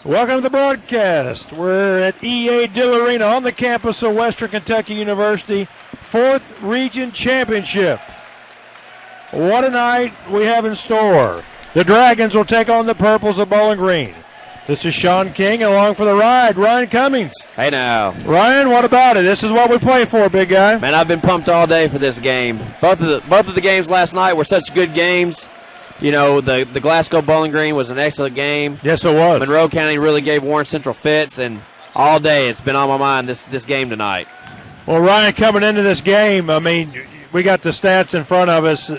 Welcome to the broadcast. We're at E.A. Dill Arena on the campus of Western Kentucky University, 4th Region Championship. What a night we have in store. The Dragons will take on the Purples of Bowling Green. This is Sean King, and along for the ride, Ryan Cummings. Hey now. Ryan, what about it? This is what we play for, big guy. Man, I've been pumped all day for this game. Both of the games last night were such good games. You know, the Glasgow Bowling Green was an excellent game. Yes, it was. Monroe County really gave Warren Central fits, and all day it's been on my mind this game tonight. Well, Ryan, coming into this game, I mean, we got the stats in front of us.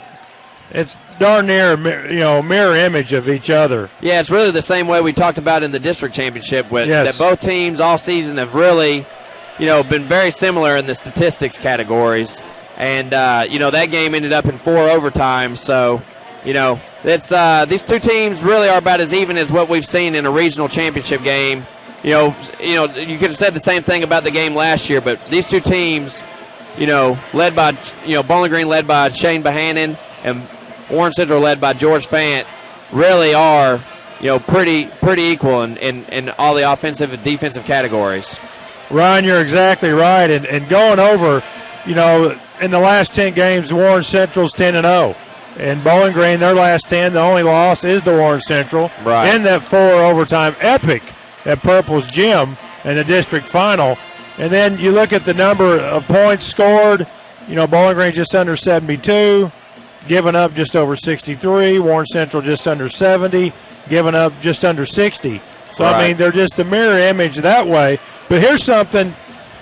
It's darn near, mirror image of each other. Yeah, it's really the same way we talked about in the district championship, Yes. that both teams all season have really, been very similar in the statistics categories. And, that game ended up in 4 overtimes. So, it's these two teams really are about as even as what we've seen in a regional championship game. You could have said the same thing about the game last year, but these two teams, led by, Bowling Green led by Chane Behanan and Warren Central led by George Fant, really are, pretty equal in all the offensive and defensive categories. Ryan, you're exactly right. And going over, in the last 10 games, Warren Central's 10-0. And Bowling Green, their last 10, the only loss is to Warren Central. Right. In that 4 overtime epic at Purple's Gym in the district final. And then you look at the number of points scored, Bowling Green just under 72, giving up just over 63, Warren Central just under 70, giving up just under 60. So, right. I mean, they're just a mirror image that way. But here's something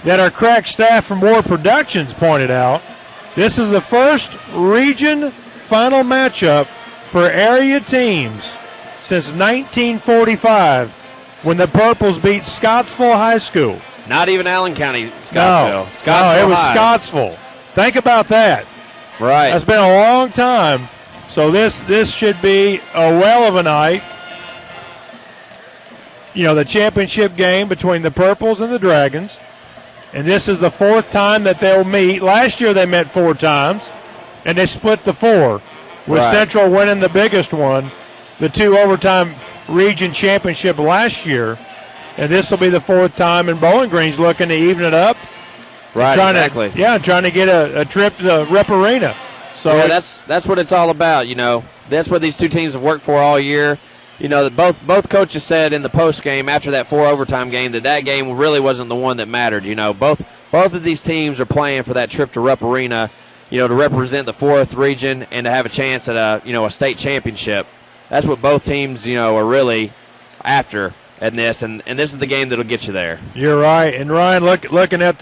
that our crack staff from War Productions pointed out. This is the first region final matchup for area teams since 1945 when the Purples beat Scottsville High School. Not even Allen County, Scottsville. No, it was Scottsville. Think about that. Right. That's been a long time. So this should be a well of a night. The championship game between the Purples and the Dragons. And this is the 4th time that they'll meet. Last year they met 4 times, and they split the 4, with right. Central winning the biggest one, the 2 overtime region championship last year. And this will be the 4th time, and Bowling Green's looking to even it up. Right, exactly. Trying to get a trip to the Rep Arena. So yeah, that's what it's all about. That's what these two teams have worked for all year. That both coaches said in the post game after that 4 overtime game that game really wasn't the one that mattered. Both of these teams are playing for that trip to Rep Arena, to represent the 4th region and to have a chance at a state championship. That's what both teams are really after in this, and this is the game that'll get you there. You're right. And Ryan, looking at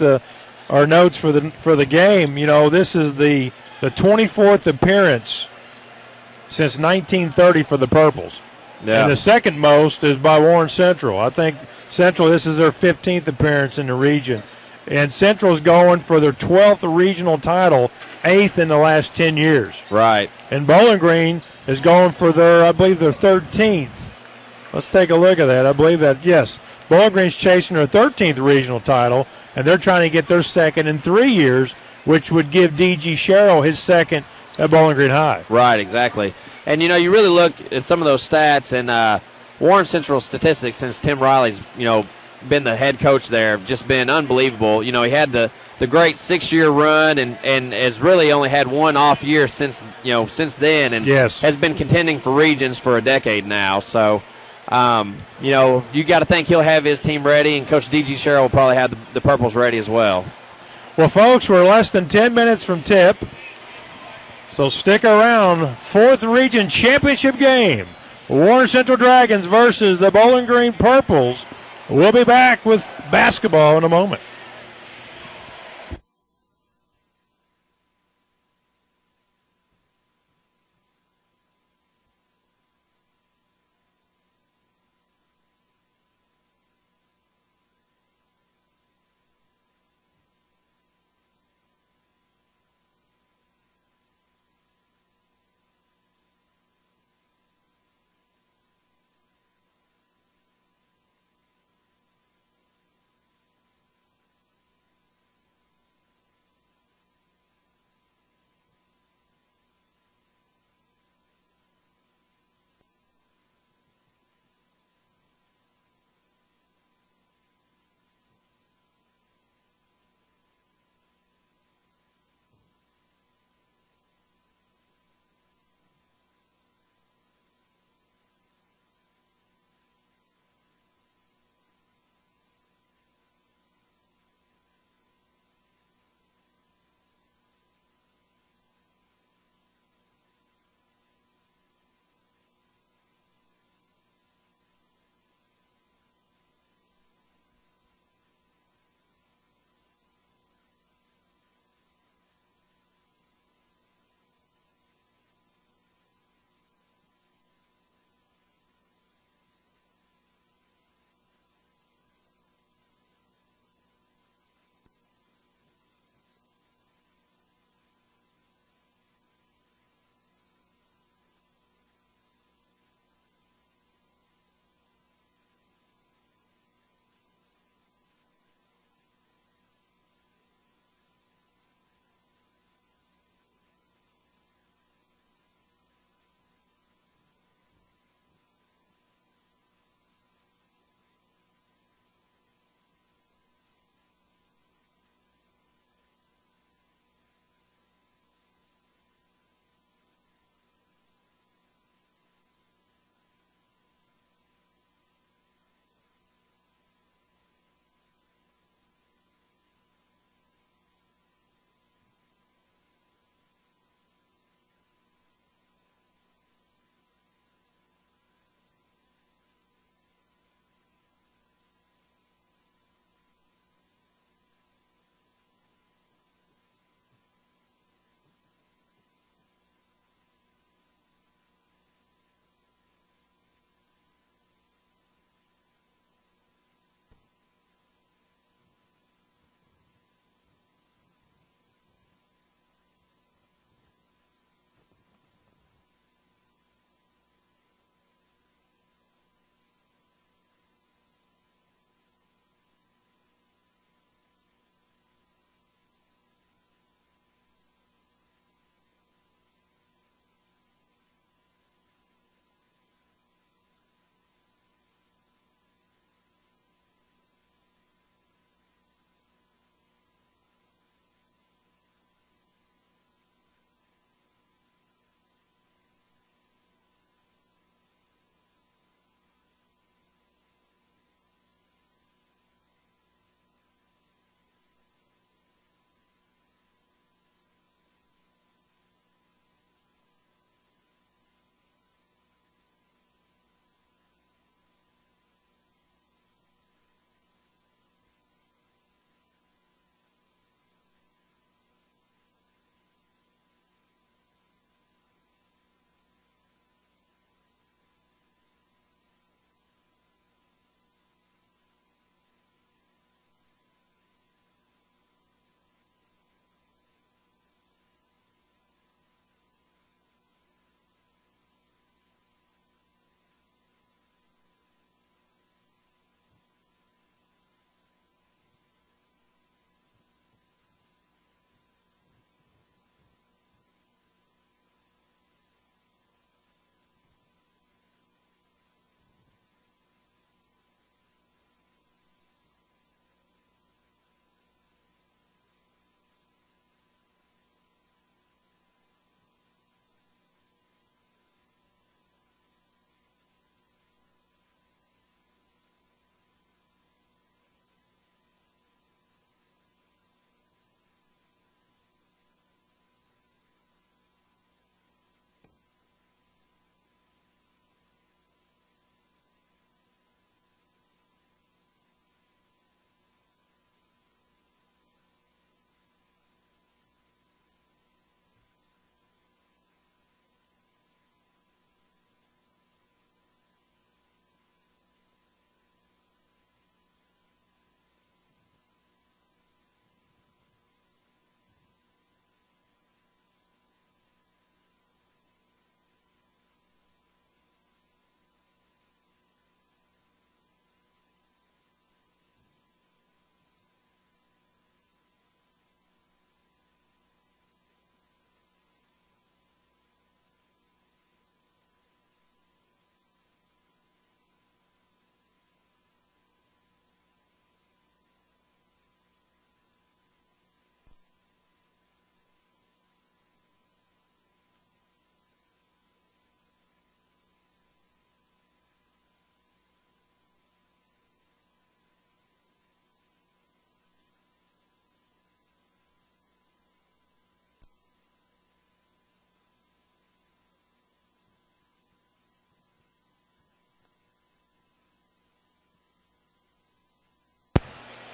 our notes for the game, this is the 24th appearance since 1930 for the Purples. Yeah. And the second most is by Warren Central. I think Central, this is their 15th appearance in the region. And Central's going for their 12th regional title, 8th in the last 10 years. Right. And Bowling Green is going for their 13th. Let's take a look at that. I believe that, yes. Bowling Green's chasing their 13th regional title, and they're trying to get their second in 3 years, which would give D.G. Sherrill his second at Bowling Green High. Right, exactly. And, you really look at some of those stats, and Warren Central's statistics since Tim Riley's, been the head coach there have just been unbelievable. He had the great 6-year run and has really only had 1 off year since then, and yes. has been contending for regions for a decade now. So, you got to think he'll have his team ready, and Coach D.G. Sherrill will probably have the Purples ready as well. Well, folks, we're less than 10 minutes from tip. So stick around. 4th Region Championship game. Warren Central Dragons versus the Bowling Green Purples. We'll be back with basketball in a moment.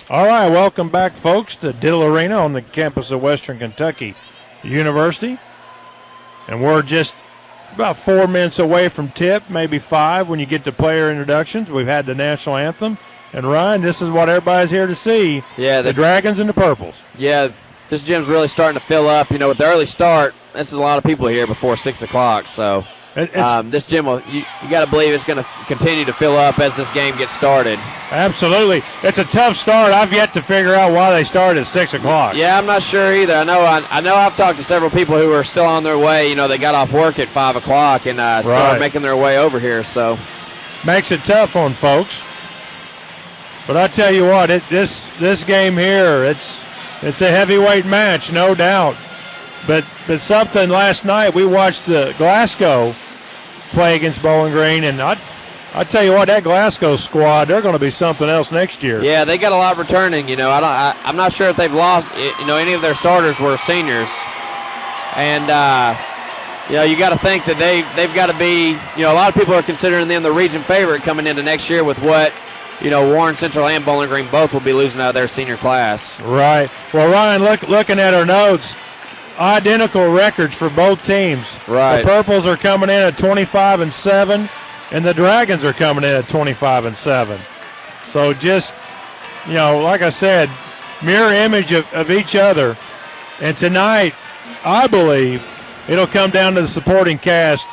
All right, welcome back, folks, to Diddle Arena on the campus of Western Kentucky University. And we're just about 4 minutes away from tip, maybe 5 when you get to player introductions. We've had the national anthem. And, Ryan, this is what everybody's here to see. Yeah, the Dragons and the Purples. Yeah, this gym's really starting to fill up. You know, with the early start, this is a lot of people here before 6 o'clock. So this gym, you got to believe it's going to continue to fill up as this game gets started. Absolutely. It's a tough start. I've yet to figure out why they started at 6 o'clock. Yeah, I'm not sure either. I know I've talked to several people who are still on their way. You know, they got off work at 5 o'clock and started making their way over here. So makes it tough on folks. But I tell you what, this game here, it's a heavyweight match, no doubt. But something last night, we watched the Glasgow play against Bowling Green, and I tell you what, that Glasgow squad, they're going to be something else next year. Yeah, they got a lot returning. You know, I'm not sure if they've lost. You know, any of their starters were seniors, and you know, you got to think that they've got to be. You know, a lot of people are considering them the region favorite coming into next year with what. You know, Warren Central and Bowling Green both will be losing out of their senior class. Right. Well, Ryan, looking at our notes, identical records for both teams. Right. The Purples are coming in at 25-7, and the Dragons are coming in at 25-7. So just, you know, like I said, mirror image of each other. And tonight, I believe it'll come down to the supporting cast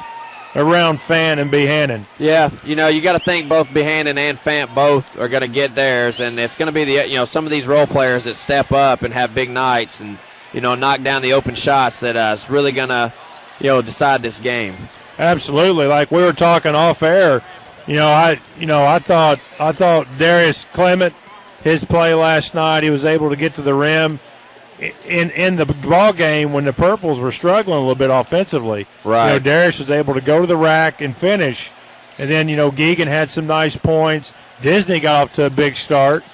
around Fant and Behanan. Yeah, you know, you got to think both Behanan and Fant both are going to get theirs, and it's going to be some of these role players that step up and have big nights and, you know, knock down the open shots that is really going to, you know, decide this game. Absolutely. Like we were talking off air, I thought Darius Clement, his play last night, he was able to get to the rim in the ball game when the Purples were struggling a little bit offensively. Right. You know, Darius was able to go to the rack and finish. And then, you know, Geegan had some nice points. Disney got off to a big start.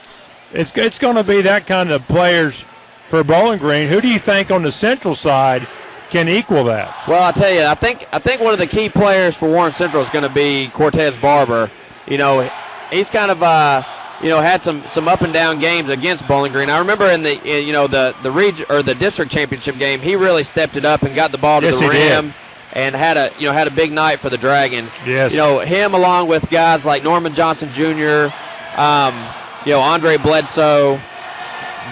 It's going to be that kind of players for Bowling Green. Who do you think on the Central side can equal that? Well, I'll tell you, I think one of the key players for Warren Central is going to be Cortez Barber. You know, he's kind of had some up and down games against Bowling Green. I remember in the region or the district championship game, he really stepped it up and got the ball to the rim and had a big night for the Dragons. Yes. You know, him along with guys like Norman Johnson Jr., Andre Bledsoe,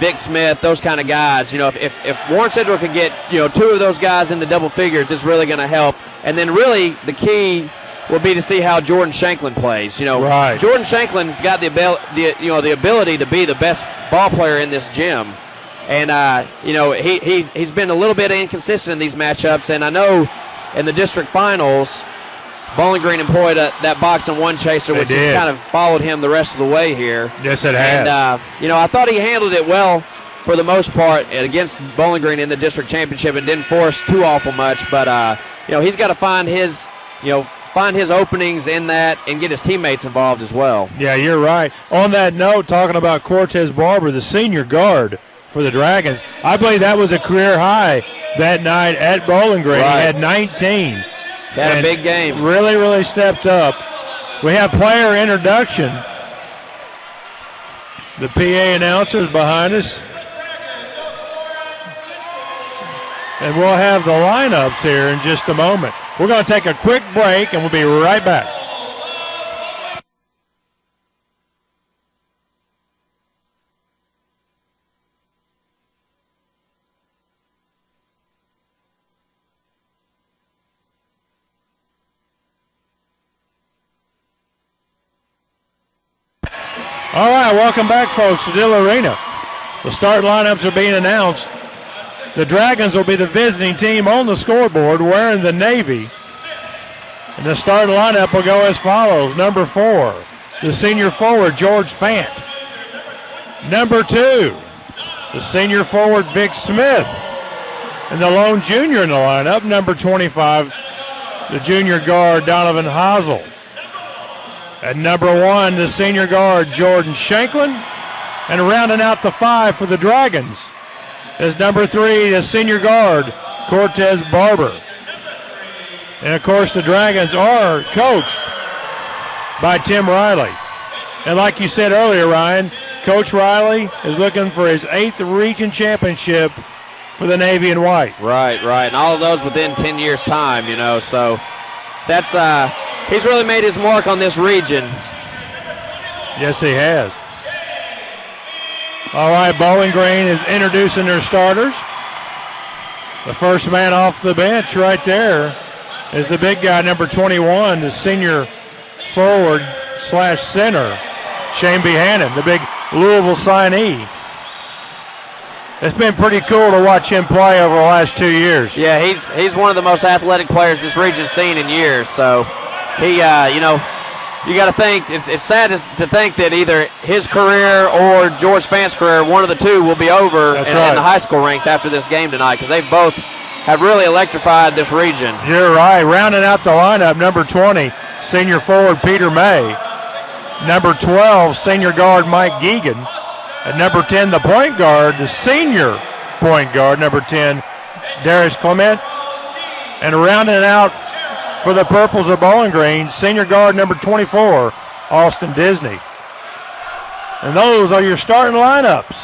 Vic Smith, those kind of guys. You know, if Warren Central can get, you know, two of those guys in the double figures, it's really going to help. And then really the key will be to see how Jordan Shanklin plays. You know, right. Jordan Shanklin's got the ability to be the best ball player in this gym, and he's been a little bit inconsistent in these matchups. And I know in the district finals, Bowling Green employed that box and one chaser, which has kind of followed him the rest of the way here. Yes, it has. And I thought he handled it well for the most part against Bowling Green in the district championship and didn't force too awful much. But he's got to find his openings in that and get his teammates involved as well. Yeah, you're right. On that note, talking about Cortez Barber, the senior guard for the Dragons, I believe that was a career high that night at Bowling Green. Right. He had 19. Had a big game. Really, really stepped up. We have player introduction. The PA announcers behind us. And we'll have the lineups here in just a moment. We're going to take a quick break, and we'll be right back. All right, welcome back, folks, to Dill Arena. The starting lineups are being announced. The Dragons will be the visiting team on the scoreboard wearing the navy. And the starting lineup will go as follows. Number 4, the senior forward, George Fant. Number 2, the senior forward, Vic Smith. And the lone junior in the lineup, number 25, the junior guard, Donovan Hazel. At number 1, the senior guard, Jordan Shanklin. And rounding out the 5 for the Dragons is number 3, the senior guard, Cortez Barber. And, of course, the Dragons are coached by Tim Riley. And like you said earlier, Ryan, Coach Riley is looking for his 8th region championship for the Navy and White. Right. And all of those within 10 years' time, So that's he's really made his mark on this region. Yes, he has. All right, Bowling Green is introducing their starters. The first man off the bench right there is the big guy, number 21, the senior forward / center, Chane Behanan, the big Louisville signee. It's been pretty cool to watch him play over the last 2 years. Yeah, he's one of the most athletic players this region's seen in years. So he, you got to think, it's sad to think that either his career or George Fant's career, one of the two, will be over in the high school ranks after this game tonight, because they both have really electrified this region. You're right. Rounding out the lineup, number 20, senior forward Peter May. Number 12, senior guard Mike Geegan. At number 10, the point guard, the senior point guard, number 10, Darius Clement. And rounding out for the Purples of Bowling Green, senior guard number 24, Austin Disney. And those are your starting lineups.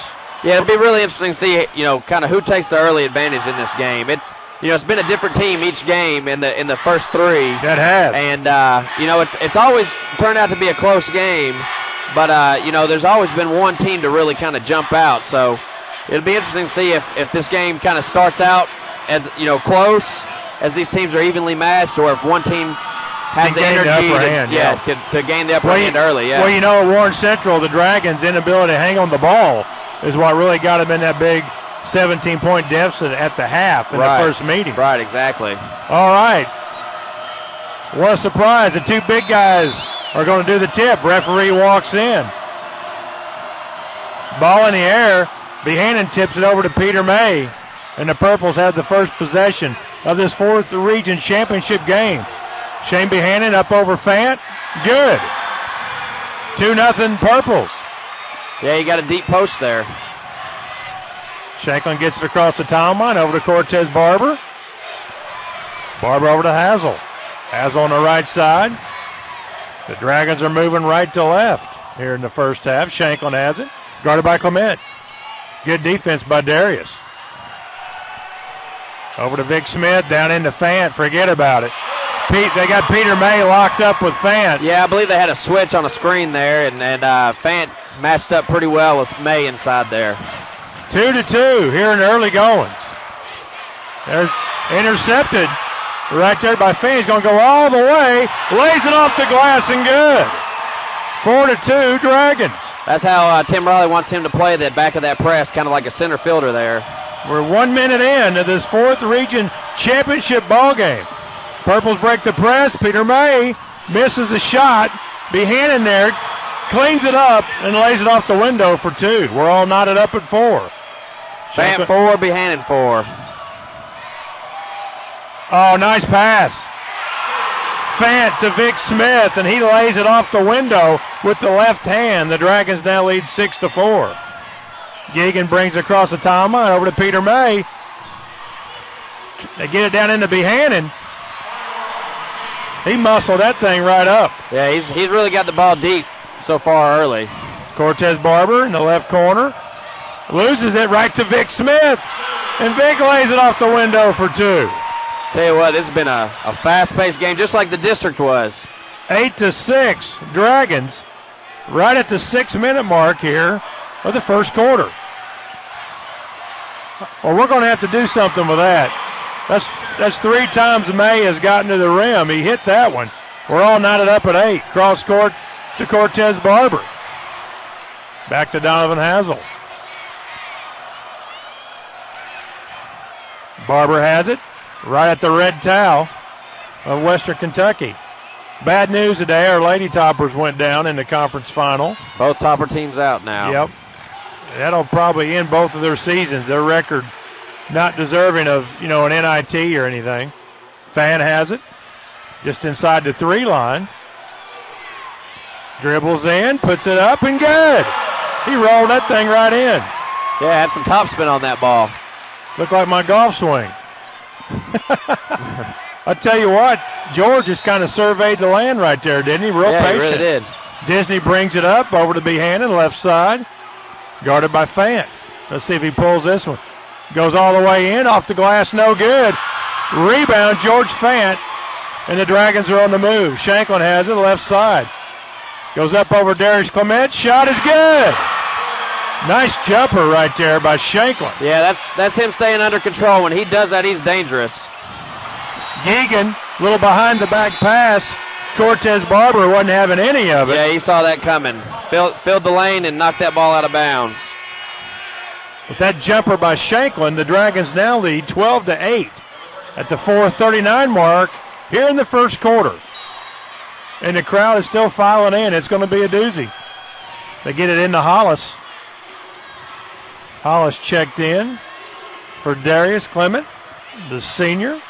Yeah, it'll be really interesting to see, kind of who takes the early advantage in this game. It's been a different team each game in the first three. That has. And it's always turned out to be a close game, but there's always been one team to really kind of jump out. So it'll be interesting to see if this game kind of starts out as close, as these teams are evenly matched, or if one team has the energy to gain the upper hand early. Yeah. Well, at Warren Central, the Dragons' inability to hang on the ball is what really got them in that big 17-point deficit at the half in the first meeting. Right, exactly. All right. What a surprise. The two big guys are going to do the tip. Referee walks in. Ball in the air. Behanan tips it over to Peter May. And the Purples have the first possession of this 4th region championship game. Chane Behanan up over Fant. Good. 2-0 Purples. Yeah, you got a deep post there. Shanklin gets it across the timeline over to Cortez Barber. Barber over to Hazel. Hazel on the right side. The Dragons are moving right to left here in the first half. Shanklin has it. Guarded by Clement. Good defense by Darius. Over to Vic Smith, down into Fant. Forget about it. They got Peter May locked up with Fant. Yeah, I believe they had a switch on a screen there, and Fant matched up pretty well with May inside there. 2-2 here in the early goings. They're intercepted right there by Fant. He's going to go all the way. Lays it off the glass and good. 4-2 Dragons. That's how Tim Riley wants him to play, that back of that press, kind of like a center fielder there. We're 1 minute in to this 4th region championship ball game. Purples break the press. Peter May misses the shot. Behanan there cleans it up and lays it off the window for 2. We're all knotted up at 4. Fant 4, Behanan 4. Oh, nice pass. Fant to Vic Smith, and he lays it off the window with the left hand. The Dragons now lead 6-4. Geegan brings it across the timeline over to Peter May. They get it down into Behanan. He muscled that thing right up. Yeah, he's really got the ball deep so far early. Cortez Barber in the left corner. Loses it right to Vic Smith. And Vic lays it off the window for 2. Tell you what, this has been a fast-paced game, just like the district was. 8-6 Dragons. Right at the 6-minute mark here of the first quarter. Well, we're going to have to do something with that. That's 3 times May has gotten to the rim. He hit that one. We're all knotted up at 8. Cross court to Cortez Barber. Back to Donovan Hazel. Barber has it right at the red towel of Western Kentucky. Bad news today. Our Lady Toppers went down in the conference final. Both Topper teams out now. Yep. That'll probably end both of their seasons. Their record not deserving of, an NIT or anything. Fant has it just inside the 3 line. Dribbles in, puts it up, and good. He rolled that thing right in. Yeah, had some topspin on that ball. Looked like my golf swing. I tell you what, George just kind of surveyed the land right there, didn't he? Real patient. He really did. Disney brings it up over to Behanan, left side. Guarded by Fant. Let's see if he pulls this one. Goes all the way in, off the glass, no good. Rebound, George Fant. And the Dragons are on the move. Shanklin has it, left side. Goes up over Darius Clement. Shot is good. Nice jumper right there by Shanklin. Yeah, that's him staying under control. When he does that, he's dangerous. Geegan, little behind the back pass. Cortez Barber wasn't having any of it. Yeah, he saw that coming. Filled the lane and knocked that ball out of bounds. With that jumper by Shanklin, the Dragons now lead 12-8 at the 4:39 mark here in the first quarter. And the crowd is still filing in. It's going to be a doozy. They get it into Hollis. Hollis checked in for Darius Clement, the senior.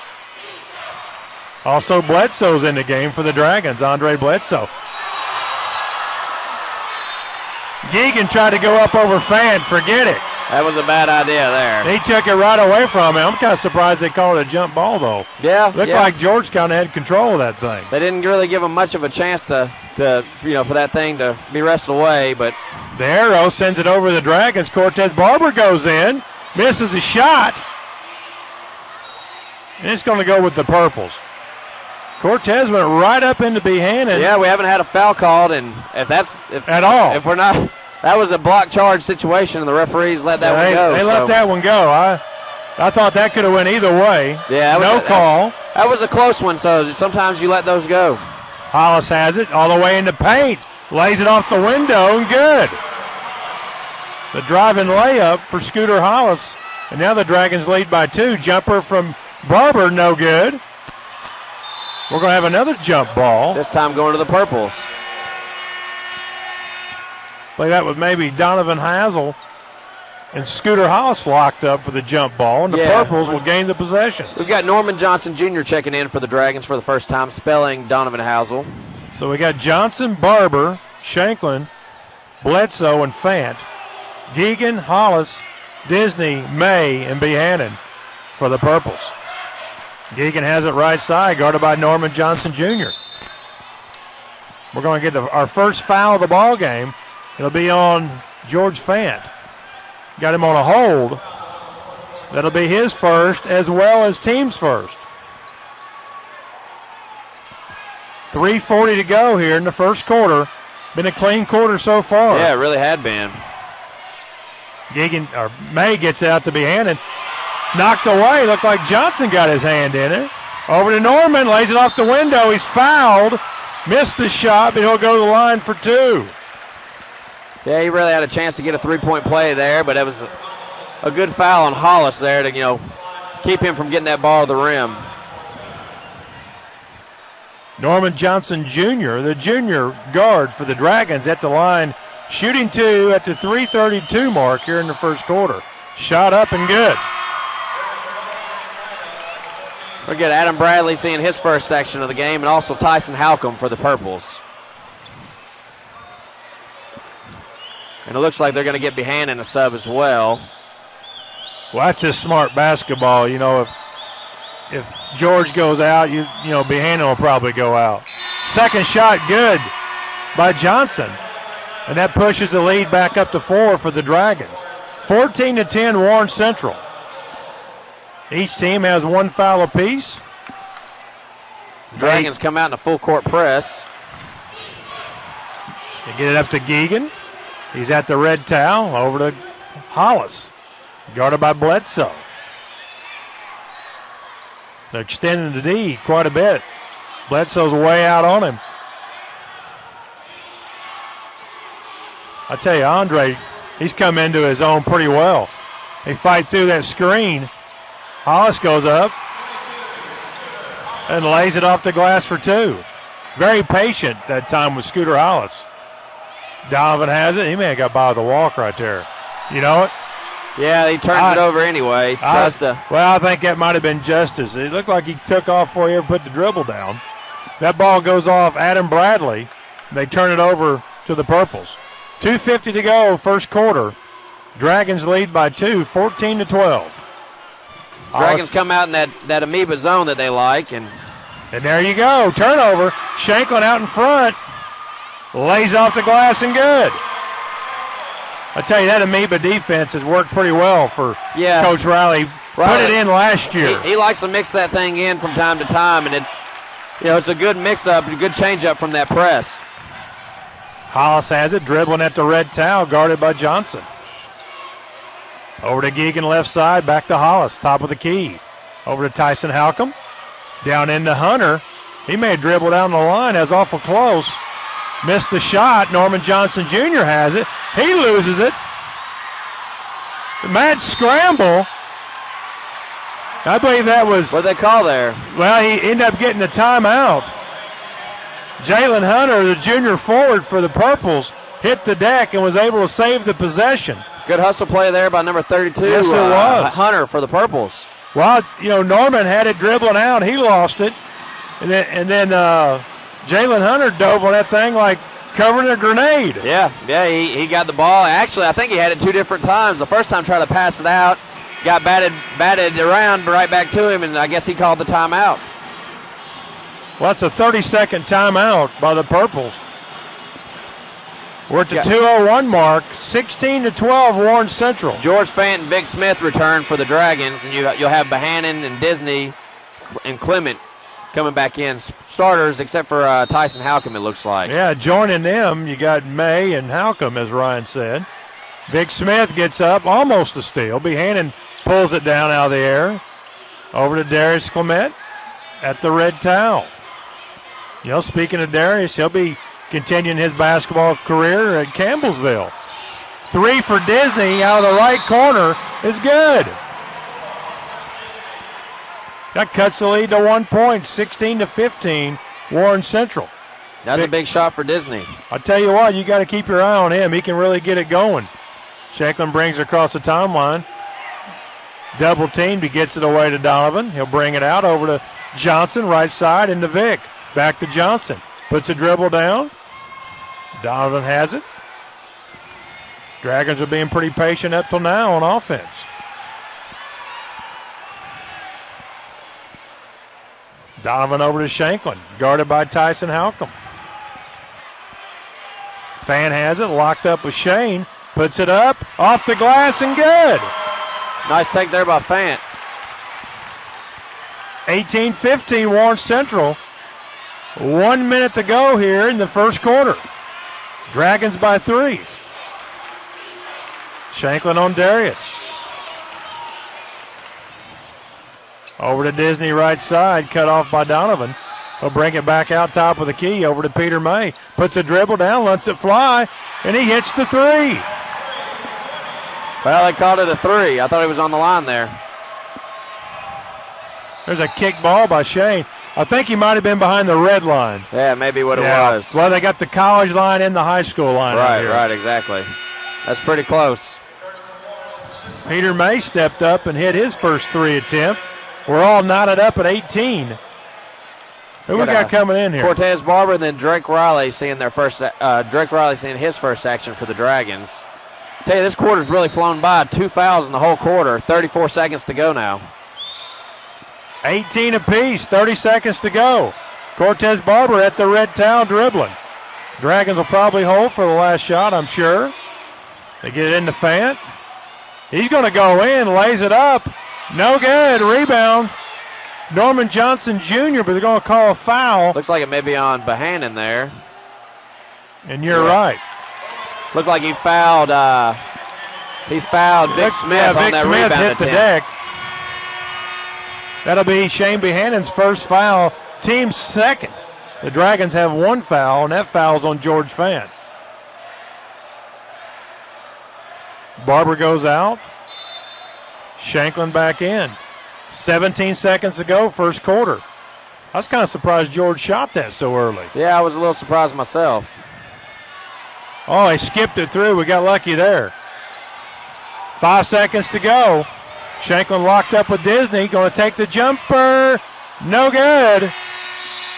Also Bledsoe's in the game for the Dragons, Andre Bledsoe. Geegan tried to go up over Fant. Forget it. That was a bad idea there. He took it right away from him. I'm kind of surprised they called it a jump ball, though. Yeah. Looked like George kind of had control of that thing. They didn't really give him much of a chance to for that thing to be wrestled away, but the arrow sends it over the Dragons. Cortez Barber goes in, misses the shot, and it's going to go with the Purples. Cortez went right up into Behanan. Yeah, we haven't had a foul called, and if we're not, that was a block charge situation, and the referees let that one go. They let that one go. I thought that could have went either way. Yeah, no call. That was a close one, so sometimes you let those go. Hollis has it all the way into paint. Lays it off the window, and good. The driving layup for Scooter Hollis, and now the Dragons lead by 2. Jumper from Barber, no good. We're going to have another jump ball. This time going to the Purples. Play that with maybe Donovan Hazel and Scooter Hollis locked up for the jump ball, and the Purples will gain the possession. We've got Norman Johnson Jr. checking in for the Dragons for the first time, spelling Donovan Hazel. So we got Johnson, Barber, Shanklin, Bledsoe, and Fant. Geegan, Hollis, Disney, May, and Behanan for the Purples. Geegan has it right side, guarded by Norman Johnson Jr. We're going to get our first foul of the ball game. It'll be on George Fant. Got him on a hold. That'll be his first as well as team's first. 3:40 to go here in the first quarter. Been a clean quarter so far. Yeah, it really had been. May gets out to Behanan. Knocked away. Looked like Johnson got his hand in it. Over to Norman. Lays it off the window. He's fouled. Missed the shot, but he'll go to the line for 2. Yeah, he really had a chance to get a three-point play there, but it was a good foul on Hollis there to, keep him from getting that ball to the rim. Norman Johnson Jr., the junior guard for the Dragons, at the line, shooting 2 at the 3:32 mark here in the first quarter. Shot up and good. We'll get Adam Bradley seeing his first action of the game, and also Tyson Halcomb for the Purples. And it looks like they're going to get Behanan a sub as well. Well, that's just smart basketball. If George goes out, Behanan will probably go out. Second shot good by Johnson. And that pushes the lead back up to 4 for the Dragons. 14-10 Warren Central. Each team has 1 foul apiece. Dragons come out in a full court press. They get it up to Geegan. He's at the red towel. Over to Hollis. Guarded by Bledsoe. They're extending the D quite a bit. Bledsoe's way out on him. I tell you, Andre, he's come into his own pretty well. They fight through that screen. Hollis goes up and lays it off the glass for 2. Very patient that time with Scooter Hollis. Donovan has it. He may have got by with a walk right there. You know it? Yeah, he turns it over anyway. I think that might have been justice. It looked like he took off before he ever put the dribble down. That ball goes off Adam Bradley. They turn it over to the Purples. 2:50 to go, first quarter. Dragons lead by 2, 14-12. Dragons come out in that amoeba zone that they like. And there you go. Turnover. Shanklin out in front. Lays off the glass and good. I tell you, that Amoeba defense has worked pretty well for Coach Riley. Put it in last year. He likes to mix that thing in from time to time, and it's a good mix-up, a good change-up from that press. Hollis has it, dribbling at the red towel, guarded by Johnson. Over to Geegan left side, back to Hollis, top of the key. Over to Tyson Halcomb, down into Hunter. He may dribble down the line, that's awful close. Missed the shot. Norman Johnson Jr. has it. He loses it. The mad scramble. I believe that was. What did they call there? Well, he ended up getting the timeout. Jalen Hunter, the junior forward for the Purples, hit the deck and was able to save the possession. Good hustle play there by number 32. Yes, it was. Hunter for the Purples. Well, Norman had it dribbling out. He lost it. And then Jalen Hunter dove on that thing like covering a grenade. Yeah, he got the ball. Actually, I think he had it 2 different times. The first time trying to pass it out, got batted around right back to him, and I guess he called the timeout. Well, that's a 30-second timeout by the Purples. We're at the 2:01 mark, 16-12 Warren Central. George Fant and Big Smith return for the Dragons, and you'll have Behanan and Disney and Clement coming back in, starters, except for Tyson Halcomb, it looks like. Yeah, joining them, you got May and Halcomb, as Ryan said. Big Smith gets up, almost a steal. Behanan pulls it down out of the air. Over to Darius Clement at the red towel. Speaking of Darius, he'll be continuing his basketball career at Campbellsville. 3 for Disney out of the right corner is good. That cuts the lead to 1 point, 16-15, Warren Central. That's a big shot for Disney. I tell you what, you got to keep your eye on him. He can really get it going. Shanklin brings it across the timeline. Double teamed, he gets it away to Donovan. He'll bring it out over to Johnson, right side, into Vic. Back to Johnson. Puts a dribble down. Donovan has it. Dragons are being pretty patient up till now on offense. Donovan over to Shanklin, guarded by Tyson Halcomb. Fan has it, locked up with Shane. Puts it up, off the glass, and good. Nice take there by Fant. 18-15 Warren Central. 1 minute to go here in the first quarter. Dragons by 3. Shanklin on Darius. Over to Disney right side, cut off by Donovan. He'll bring it back out top of the key over to Peter May. Puts a dribble down, lets it fly, and he hits the 3. Well, they called it a 3. I thought he was on the line there. There's a kick ball by Shane. I think he might have been behind the red line. Yeah, maybe what it was. Well, they got the college line and the high school line. Right, exactly. That's pretty close. Peter May stepped up and hit his first 3 attempt. We're all knotted up at 18. Who we got coming in here? Cortez Barber and then Drake Riley seeing his first action for the Dragons. Tell you, this quarter's really flown by. 2 fouls in the whole quarter. 34 seconds to go now. 18 apiece, 30 seconds to go. Cortez Barber at the red towel dribbling. Dragons will probably hold for the last shot, I'm sure. They get it into Fant. He's going to go in, lays it up. No good. Rebound. Norman Johnson Jr., but they're going to call a foul. Looks like it may be on Behanan there. And you're right. Looked like he fouled Vic Smith on that rebound hit the deck. That'll be Chane Behanan's first foul, team's second. The Dragons have 1 foul, and that foul's on George Fant. Barber goes out. Shanklin back in. 17 seconds to go, first quarter. I was kind of surprised George shot that so early. Yeah, I was a little surprised myself. Oh, he skipped it through. We got lucky there. 5 seconds to go. Shanklin locked up with Disney. Going to take the jumper. No good.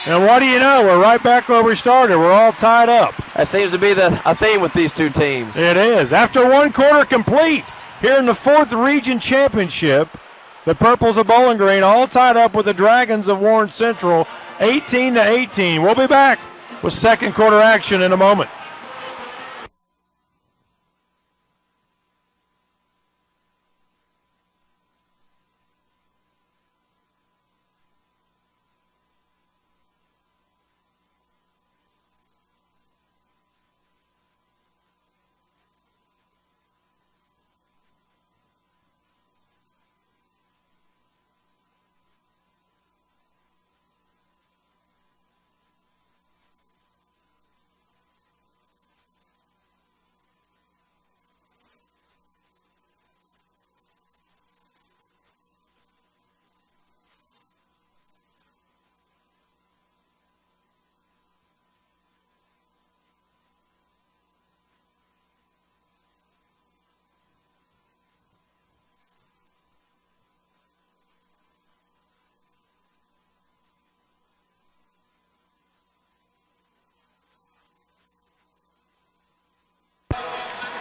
And what do you know? We're right back where we started. We're all tied up. That seems to be a theme with these two teams. It is. After 1 quarter complete, here in the 4th Region Championship, the Purples of Bowling Green all tied up with the Dragons of Warren Central, 18-18. We'll be back with second quarter action in a moment.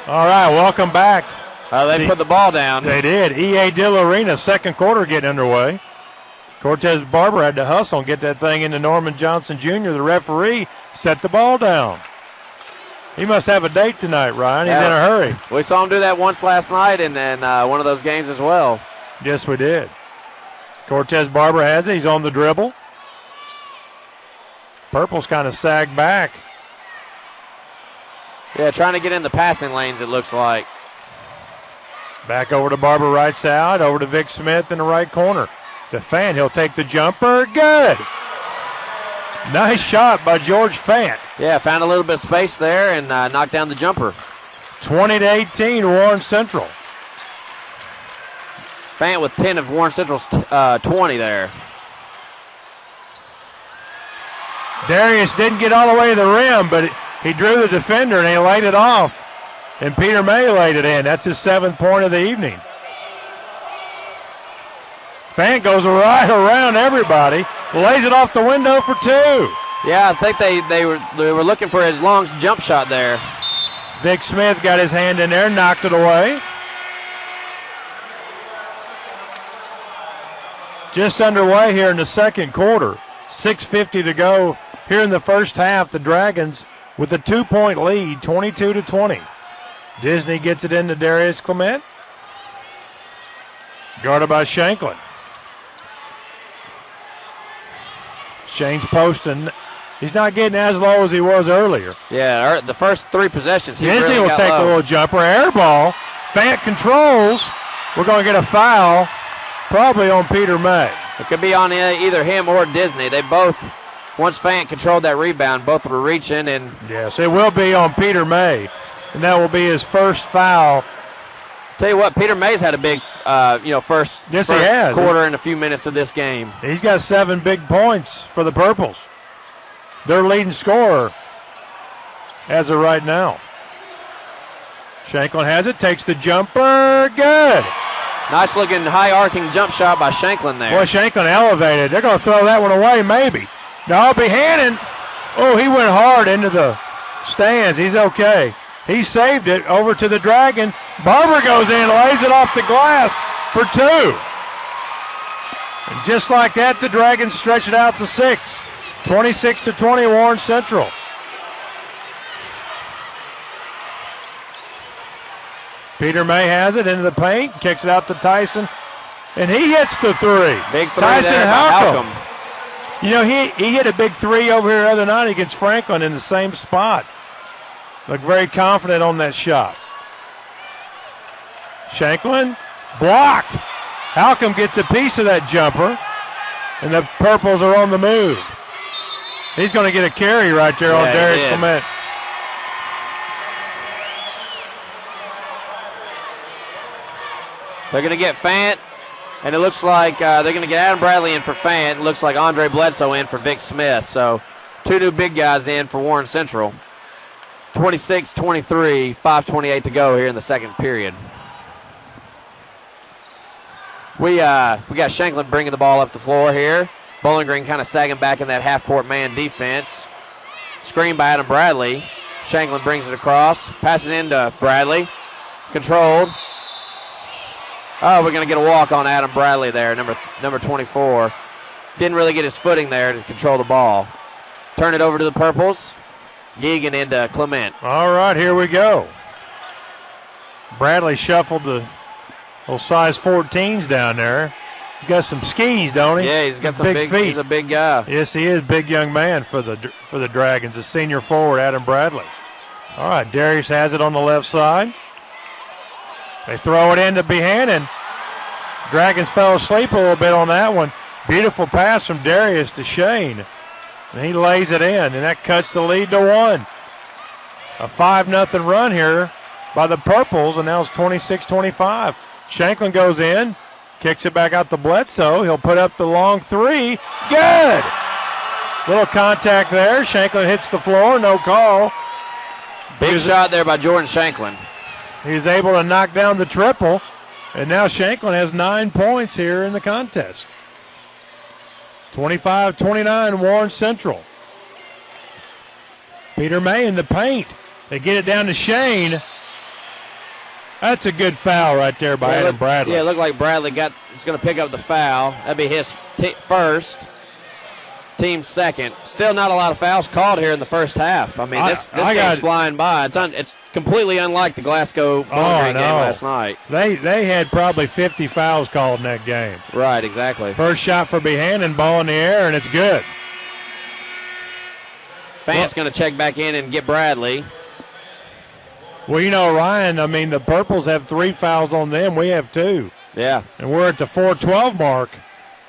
All right, welcome back. They put the ball down. They did. EA Dill Arena, second quarter getting underway. Cortez Barber had to hustle and get that thing into Norman Johnson Jr. The referee set the ball down. He must have a date tonight, Ryan. He's in a hurry. We saw him do that once last night and then one of those games as well. Yes, we did. Cortez Barber has it. He's on the dribble. Purple's kind of sagged back. Yeah, trying to get in the passing lanes, it looks like. Back over to Barber right side, over to Vic Smith in the right corner. To Fant, he'll take the jumper. Good. Nice shot by George Fant. Yeah, found a little bit of space there and knocked down the jumper. 20-18, Warren Central. Fant with 10 of Warren Central's 20 there. Darius didn't get all the way to the rim, but he drew the defender and he laid it off. And Peter May laid it in. That's his 7th point of the evening. Fant goes right around everybody, lays it off the window for 2. Yeah, I think they were looking for his long jump shot there. Vic Smith got his hand in there, knocked it away. Just underway here in the second quarter. 6:50 to go here in the first half. The Dragons with a 2-point lead, 22-20. Disney gets it into Darius Clement. Guarded by Shanklin. Shane's posting. He's not getting as low as he was earlier. Yeah, the first 3 possessions, he Disney really will got take low. the little jumper. Air ball. Fant controls. We're going to get a foul, probably on Peter May. It could be on either him or Disney. They both, once Fant controlled that rebound, both were reaching. And yes, it will be on Peter May, and that will be his first foul. Tell you what, Peter May's had a big, first He has. quarter and a few minutes of this game. He's got 7 big points for the Purples. Their leading scorer as of right now. Shanklin has it, takes the jumper, good. Nice looking high arcing jump shot by Shanklin there. Boy, Shanklin elevated. They're going to throw that one away, maybe. No, Behanan. Oh, he went hard into the stands. He's okay. He saved it over to the Dragon. Barber goes in, lays it off the glass for 2. And just like that, the Dragons stretch it out to 6. 26-20, Warren Central. Peter May has it into the paint, kicks it out to Tyson, and he hits the 3. Big 3 Tyson there by Halcomb. Halcomb. You know, he hit a big 3 over here the other night against Franklin in the same spot. Looked very confident on that shot. Shanklin blocked. Halcomb gets a piece of that jumper, and the Purples are on the move. He's going to get a carry right there on Darius Clement. They're going to get Fant, and it looks like they're going to get Adam Bradley in for Fant. It looks like Andre Bledsoe in for Vic Smith. So 2 new big guys in for Warren Central. 26-23, 5:28 to go here in the second period. We got Shanklin bringing the ball up the floor here. Bowling Green kind of sagging back in that half-court man defense. Screen by Adam Bradley. Shanklin brings it across, passes it into Bradley. Controlled. Oh, we're going to get a walk on Adam Bradley there, number 24. Didn't really get his footing there to control the ball. Turn it over to the Purples. Geegan into Clement. All right, here we go. Bradley shuffled the little size 14s down there. He's got some skis, don't he? Yeah, he's got some big feet. He's a big guy. Yes, he is. Big young man for the Dragons. The senior forward, Adam Bradley. All right, Darius has it on the left side. They throw it into Behanan. Dragons fell asleep a little bit on that one. Beautiful pass from Darius to Shane. And he lays it in, and that cuts the lead to 1. A 5-0 run here by the Purples, and now it's 26-25. Shanklin goes in, kicks it back out to Bledsoe. He'll put up the long 3. Good! Little contact there. Shanklin hits the floor, no call. Big shot there by Jordan Shanklin. He's able to knock down the triple, and now Shanklin has 9 points here in the contest. 25-29, Warren Central. Peter May in the paint. They get it down to Shane. That's a good foul right there by Adam Bradley. Yeah, it looked like Bradley is going to pick up the foul. That'd be his first, team's second. Still not a lot of fouls called here in the first half. I mean, this game's flying by. It's completely unlike the Glasgow Bowling Green game last night. They had probably 50 fouls called in that game. Right, exactly. First shot for Behanan, ball in the air, and it's good. Fant's going to check back in and get Bradley. Well, you know, Ryan, I mean, the Purples have 3 fouls on them. We have 2. Yeah. And we're at the 4:12 mark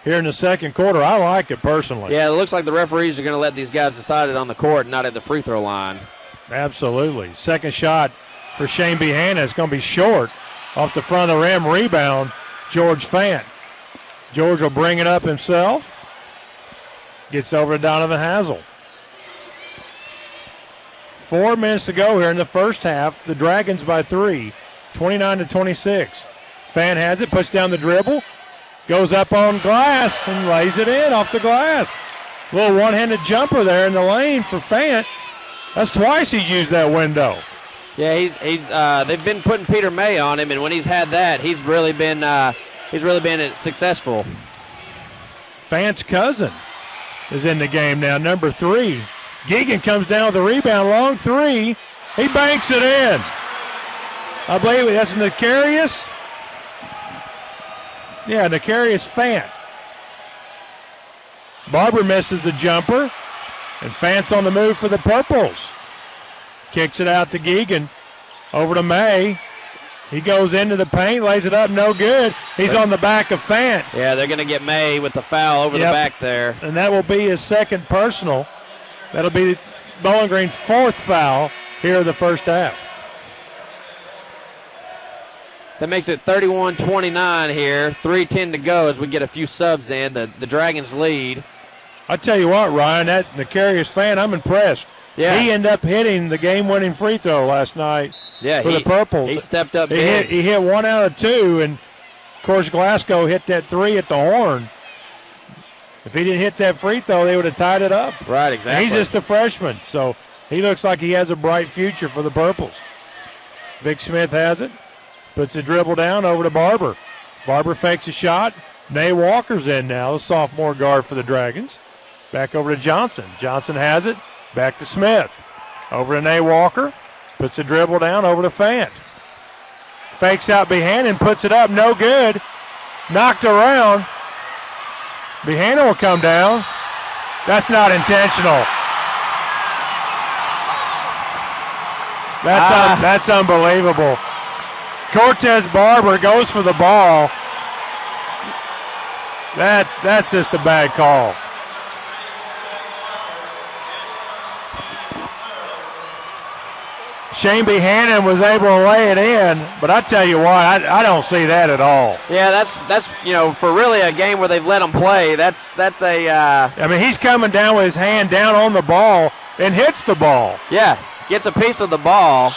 here in the second quarter. I like it personally. Yeah, it looks like the referees are going to let these guys decide it on the court, not at the free throw line. Absolutely. Second shot for Chane Behanan is going to be short off the front of the rim. Rebound, George Fant. George will bring it up himself. Gets over to Donovan Hazel. 4 minutes to go here in the first half. The Dragons by 3, 29-26. Fant has it, puts down the dribble, goes up on glass and lays it in off the glass. Little one-handed jumper there in the lane for Fant. That's twice he's used that window. Yeah, they've been putting Peter May on him, and when he's had that, he's really been successful. Fant's cousin is in the game now, number 3. Geegan comes down with the rebound, long 3. He banks it in. I believe that's Necarius. Yeah, Necarius Fant. Barber misses the jumper, and Fant's on the move for the Purples. Kicks it out to Geegan. Over to May. He goes into the paint, lays it up, no good. He's on the back of Fant. Yeah, they're going to get May with the foul over the back there. And that will be his second personal. That'll be Bowling Green's 4th foul here in the first half. That makes it 31-29 here. 3:10 to go as we get a few subs in. The Dragons lead. I tell you what, Ryan, that Necarius Fant, I'm impressed. Yeah. He ended up hitting the game-winning free throw last night for the Purples. He stepped up big. He hit 1 out of 2, and, of course, Glasgow hit that 3 at the horn. If he didn't hit that free throw, they would have tied it up. Right, exactly. And he's just a freshman, so he looks like he has a bright future for the Purples. Vic Smith has it. Puts the dribble down over to Barber. Barber fakes a shot. Nay Walker's in now, the sophomore guard for the Dragons. Back over to Johnson. Johnson has it. Back to Smith. Over to Nay Walker. Puts the dribble down over to Fant. Fakes out Behanan, puts it up, no good. Knocked around. Behanan will come down. That's not intentional. That's unbelievable. Cortez Barber goes for the ball. That's just a bad call. Chane Behanan was able to lay it in, but I tell you what, I don't see that at all. Yeah, that's for really a game where they've let him play. That's a. I mean, he's coming down with his hand down on the ball and hits the ball. Yeah, gets a piece of the ball.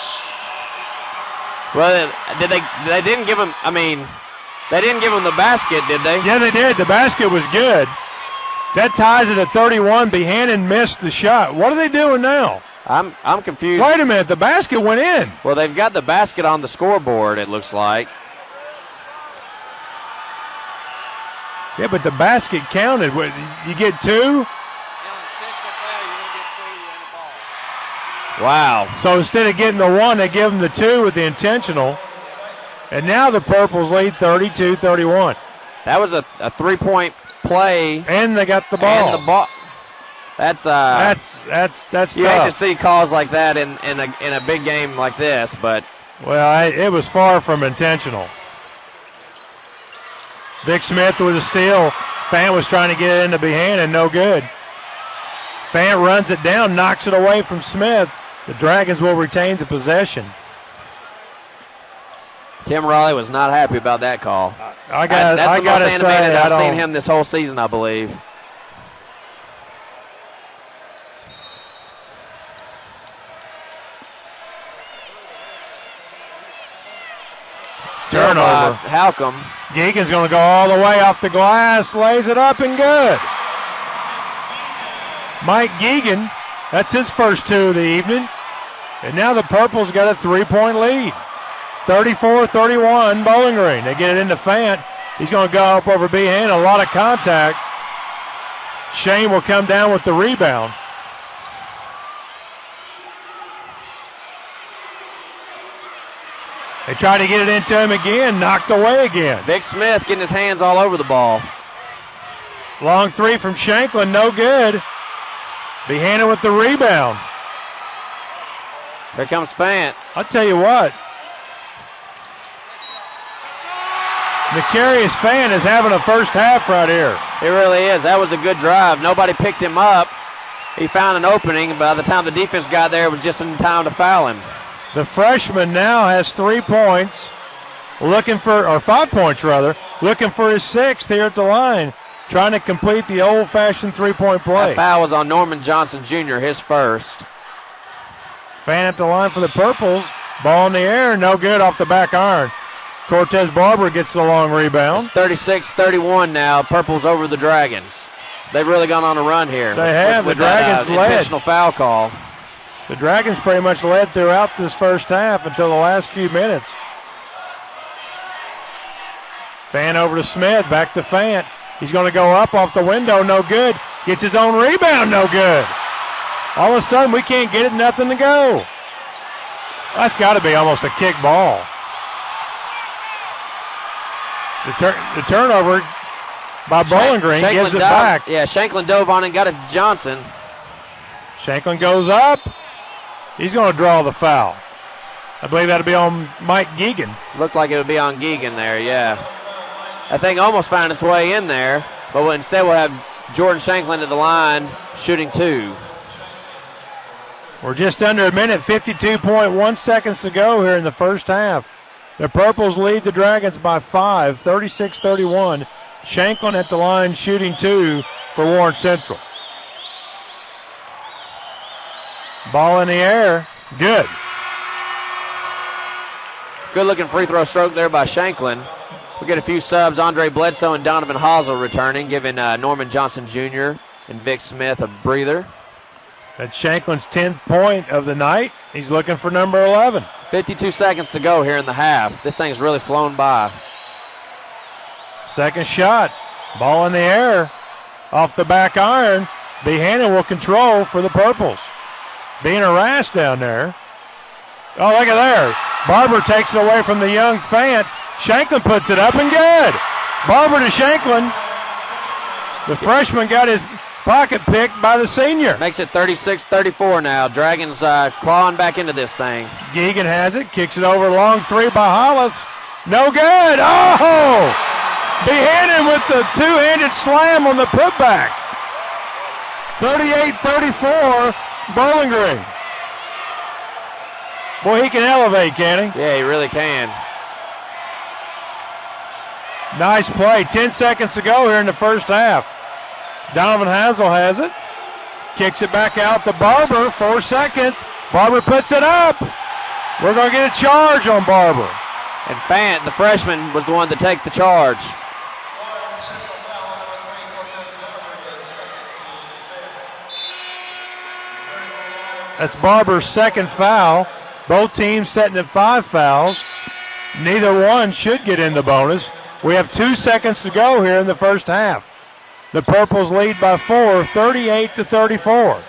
Well, they didn't give him. I mean, they didn't give him the basket, did they? Yeah, they did. The basket was good. That ties it at 31. Behanan missed the shot. What are they doing now? I'm confused. Wait a minute, the basket went in. Well, they've got the basket on the scoreboard, it looks like. Yeah, but the basket counted. You get 2? Wow. So instead of getting the 1, they give them the 2 with the intentional. And now the Purples lead 32-31. That was a 3-point play. And they got the ball. And the ball. That's you hate tough to see calls like that in a big game like this, but it was far from intentional. Vic Smith with a steal. Fant was trying to get it into Behanan, no good. Fant runs it down, knocks it away from Smith. The Dragons will retain the possession. Tim Raleigh was not happy about that call. That's the most animated I've seen him this whole season, I believe. Turnover. Halcomb. Geegan's going to go all the way off the glass, lays it up and good. Mike Geegan, that's his first 2 of the evening. And now the Purples got a 3-point lead. 34-31, Bowling Green. They get it into Fant. He's going to go up over Behanan. A lot of contact. Chane will come down with the rebound. They try to get it into him again, knocked away again. Vic Smith getting his hands all over the ball. Long three from Shanklin, no good. Behanan with the rebound. Here comes Fant. I'll tell you what. Macarius Fant is having a first half right here. It really is. That was a good drive. Nobody picked him up. He found an opening. By the time the defense got there, it was just in time to foul him. The freshman now has 3 points, or 5 points rather, looking for his 6th here at the line, trying to complete the old-fashioned three-point play. That foul was on Norman Johnson Jr., his first. Fant at the line for the Purples. Ball in the air, no good off the back iron. Cortez Barber gets the long rebound. It's 36-31 now. Purples over the Dragons. They've really gone on a run here. They have. The Dragons led. Intentional foul call. The Dragons pretty much led throughout this first half until the last few minutes. Fant over to Smith, back to Fant. He's going to go up off the window, no good. Gets his own rebound, no good. All of a sudden, we can't get it, nothing to go. That's got to be almost a kick ball. The turnover by Bowling Green gives it back. Yeah, Shanklin dove on and got it to Johnson. Shanklin goes up. He's going to draw the foul. I believe that'll be on Mike Geegan. Looked like it would be on Geegan there, yeah. That thing almost found its way in there, but instead we'll have Jordan Shanklin at the line shooting 2. We're just under a minute, 52.1 seconds to go here in the first half. The Purples lead the Dragons by 5, 36-31. Shanklin at the line shooting 2 for Warren Central. Ball in the air, good. Good looking free throw stroke there by Shanklin. We get a few subs. Andre Bledsoe and Donovan Hosel returning, giving Norman Johnson Jr. and Vic Smith a breather. That's Shanklin's 10th point of the night. He's looking for number 11. 52 seconds to go here in the half. This thing's really flown by. Second shot. Ball in the air. Off the back iron. Behanan will control for the Purples. Being harassed down there. Oh, look at there. Barber takes it away from the young Fant. Shanklin puts it up and good. Barber to Shanklin. The freshman got his pocket picked by the senior. Makes it 36-34 now. Dragons clawing back into this thing. Geegan has it. Kicks it over. Long three by Hollis. No good. Oh! Behanan with the two-handed slam on the putback. 38-34. Bowling Green. Boy, he can elevate, can he? Yeah, he really can. Nice play. 10 seconds to go here in the first half. Donovan Hazel has it. Kicks it back out to Barber. 4 seconds. Barber puts it up. We're going to get a charge on Barber. And Fant, the freshman, was the one to take the charge. That's Barber's second foul. Both teams setting at 5 fouls. Neither one should get in the bonus. We have 2 seconds to go here in the first half. The Purples lead by 4, 38-34.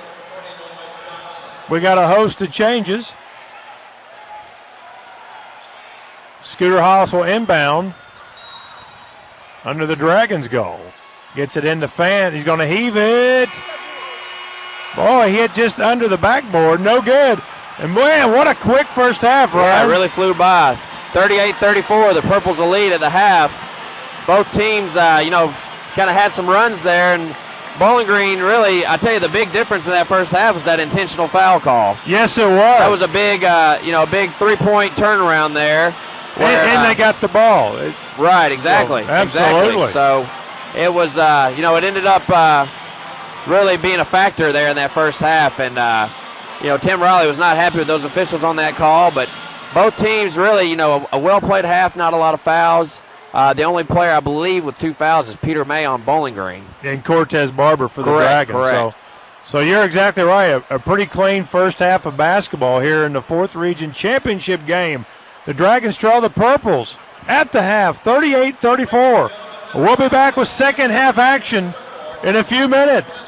We got a host of changes. Scooter Hollis will inbound under the Dragons' goal. Gets it into Fant. He's going to heave it. Boy, he hit just under the backboard. No good. And man, what a quick first half, Ryan. Yeah, it really flew by. 38-34, the Purples will lead at the half. Both teams, kind of had some runs there, and Bowling Green really, I tell you, the big difference in that first half was that intentional foul call. Yes, it was. That was a big, big 3-point turnaround there. Where, and they got the ball. Right, exactly. So, absolutely. Exactly. So it was, it ended up really being a factor there in that first half, and Tim Riley was not happy with those officials on that call, but both teams really, a well-played half, not a lot of fouls. The only player, I believe, with 2 fouls is Peter May on Bowling Green. And Cortez Barber for the Dragons. Correct. So you're exactly right. A pretty clean first half of basketball here in the 4th Region Championship game The Dragons trail the Purples at the half, 38-34. We'll be back with second half action in a few minutes.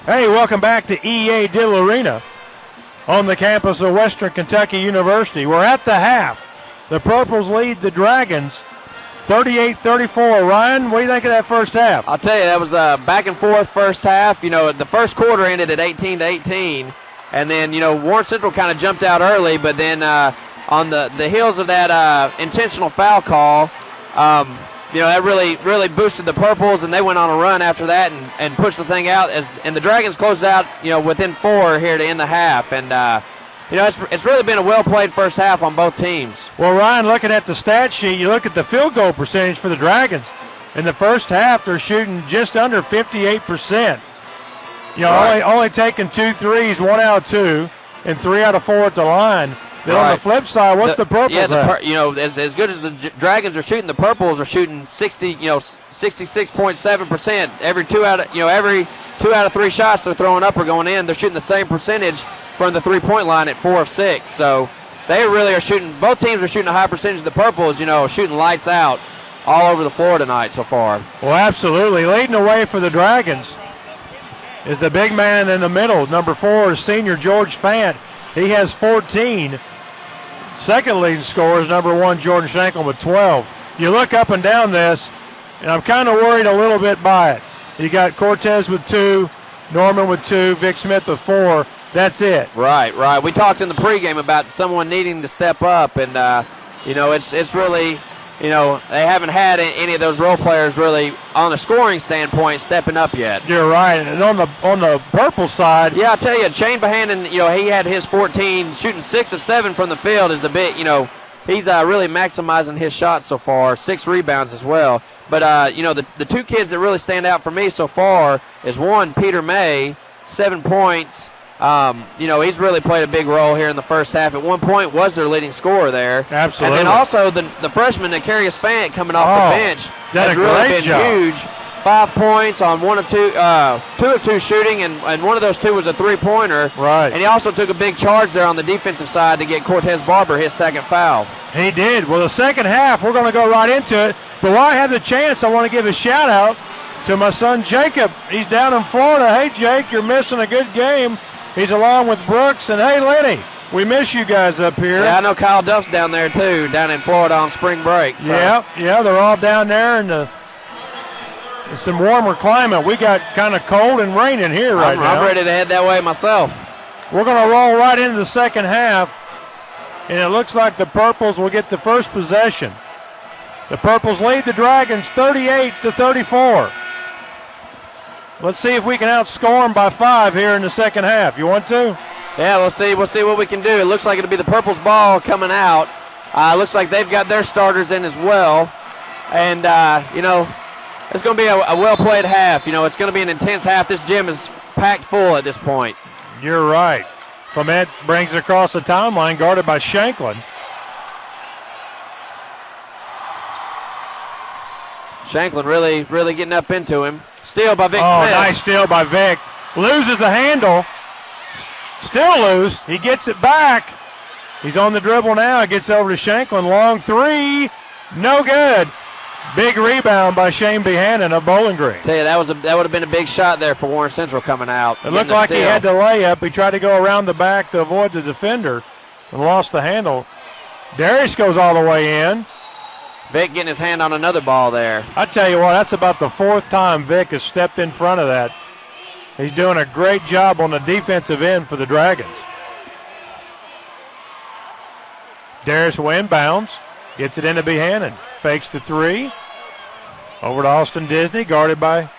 Hey, welcome back to EA Dill Arena on the campus of Western Kentucky University. We're at the half. The Purples lead the Dragons 38-34. Ryan, what do you think of that first half? I'll tell you, that was a back and forth first half. You know, the first quarter ended at 18-18, and then, you know, Warren Central kind of jumped out early, but then on the heels of that intentional foul call, you know, that really boosted the Purples, and they went on a run after that and pushed the thing out. And the Dragons closed out, you know, within 4 here to end the half. And, you know, it's really been a well-played first half on both teams. Well, Ryan, looking at the stat sheet, you look at the field goal percentage for the Dragons. In the first half, they're shooting just under 58%. You know, right. only taking 2 threes, 1 out of 2, and 3 out of 4 at the line. Then on the flip side, what's the Purples at? You know, as good as the Dragons are shooting, the Purples are shooting 66.7%. Every 2 out of 3 shots they're throwing up are going in. They're shooting the same percentage from the 3-point line at 4 of 6. So they really are shooting. Both teams are shooting a high percentage. The Purples, you know, shooting lights out all over the floor tonight so far. Well, absolutely. Leading the way for the Dragons is the big man in the middle. Number 4 is senior George Fant. He has 14. Second leading scorer is number 1, Jordan Shanklin, with 12. You look up and down this, and I'm kind of worried a little bit by it. You got Cortez with 2, Norman with 2, Vic Smith with 4. That's it. Right. We talked in the pregame about someone needing to step up, and, you know, it's really, you know, they haven't had any of those role players really on a scoring standpoint stepping up yet. You're right. And on the Purple side. Yeah, I'll tell you, Chane Behanan, you know, he had his 14, shooting 6 of 7 from the field is a bit, you know, he's really maximizing his shots so far, 6 rebounds as well. But, you know, the 2 kids that really stand out for me so far is 1, Peter May, 7 points. You know, he's really played a big role here in the first half. At one point was their leading scorer there. Absolutely. And then also the freshman, Nakarius Fant, coming off the bench, has really been huge. 5 points on 2 of 2 shooting, and one of those 2 was a 3-pointer. Right. And he also took a big charge there on the defensive side to get Cortez Barber his second foul. He did. Well, the second half, we're going to go right into it. But while I have the chance, I want to give a shout-out to my son Jacob. He's down in Florida. Hey, Jake, you're missing a good game. He's along with Brooks. And, hey, Lenny, we miss you guys up here. Yeah, I know Kyle Duff's down there, too, down in Florida on spring break. So. Yeah, they're all down there in some warmer climate. We got kind of cold and raining here right now. I'm ready to head that way myself. We're going to roll right into the second half, and it looks like the Purples will get the first possession. The Purples lead the Dragons 38-34. Let's see if we can outscore them by 5 here in the second half. You want to? Yeah, we'll see what we can do. It looks like it'll be the Purples' ball coming out. Looks like they've got their starters in as well. And, you know, it's going to be a well-played half. You know, it's going to be an intense half. This gym is packed full at this point. You're right. Clement brings it across the timeline, guarded by Shanklin. Shanklin really getting up into him. Steal by Vic Smith. Oh, nice steal by Vic. Loses the handle. Still loose. He gets it back. He's on the dribble now. Gets over to Shanklin. Long 3. No good. Big rebound by Chane Behanan of Bowling Green. Tell you, that would have been a big shot there for Warren Central coming out. It looked like he had the layup. He tried to go around the back to avoid the defender and lost the handle. Darius goes all the way in. Vic getting his hand on another ball there. I tell you what, that's about the 4th time Vic has stepped in front of that. He's doing a great job on the defensive end for the Dragons. Darius inbounds, gets it into Behanan, fakes the 3. Over to Austin Disney, guarded by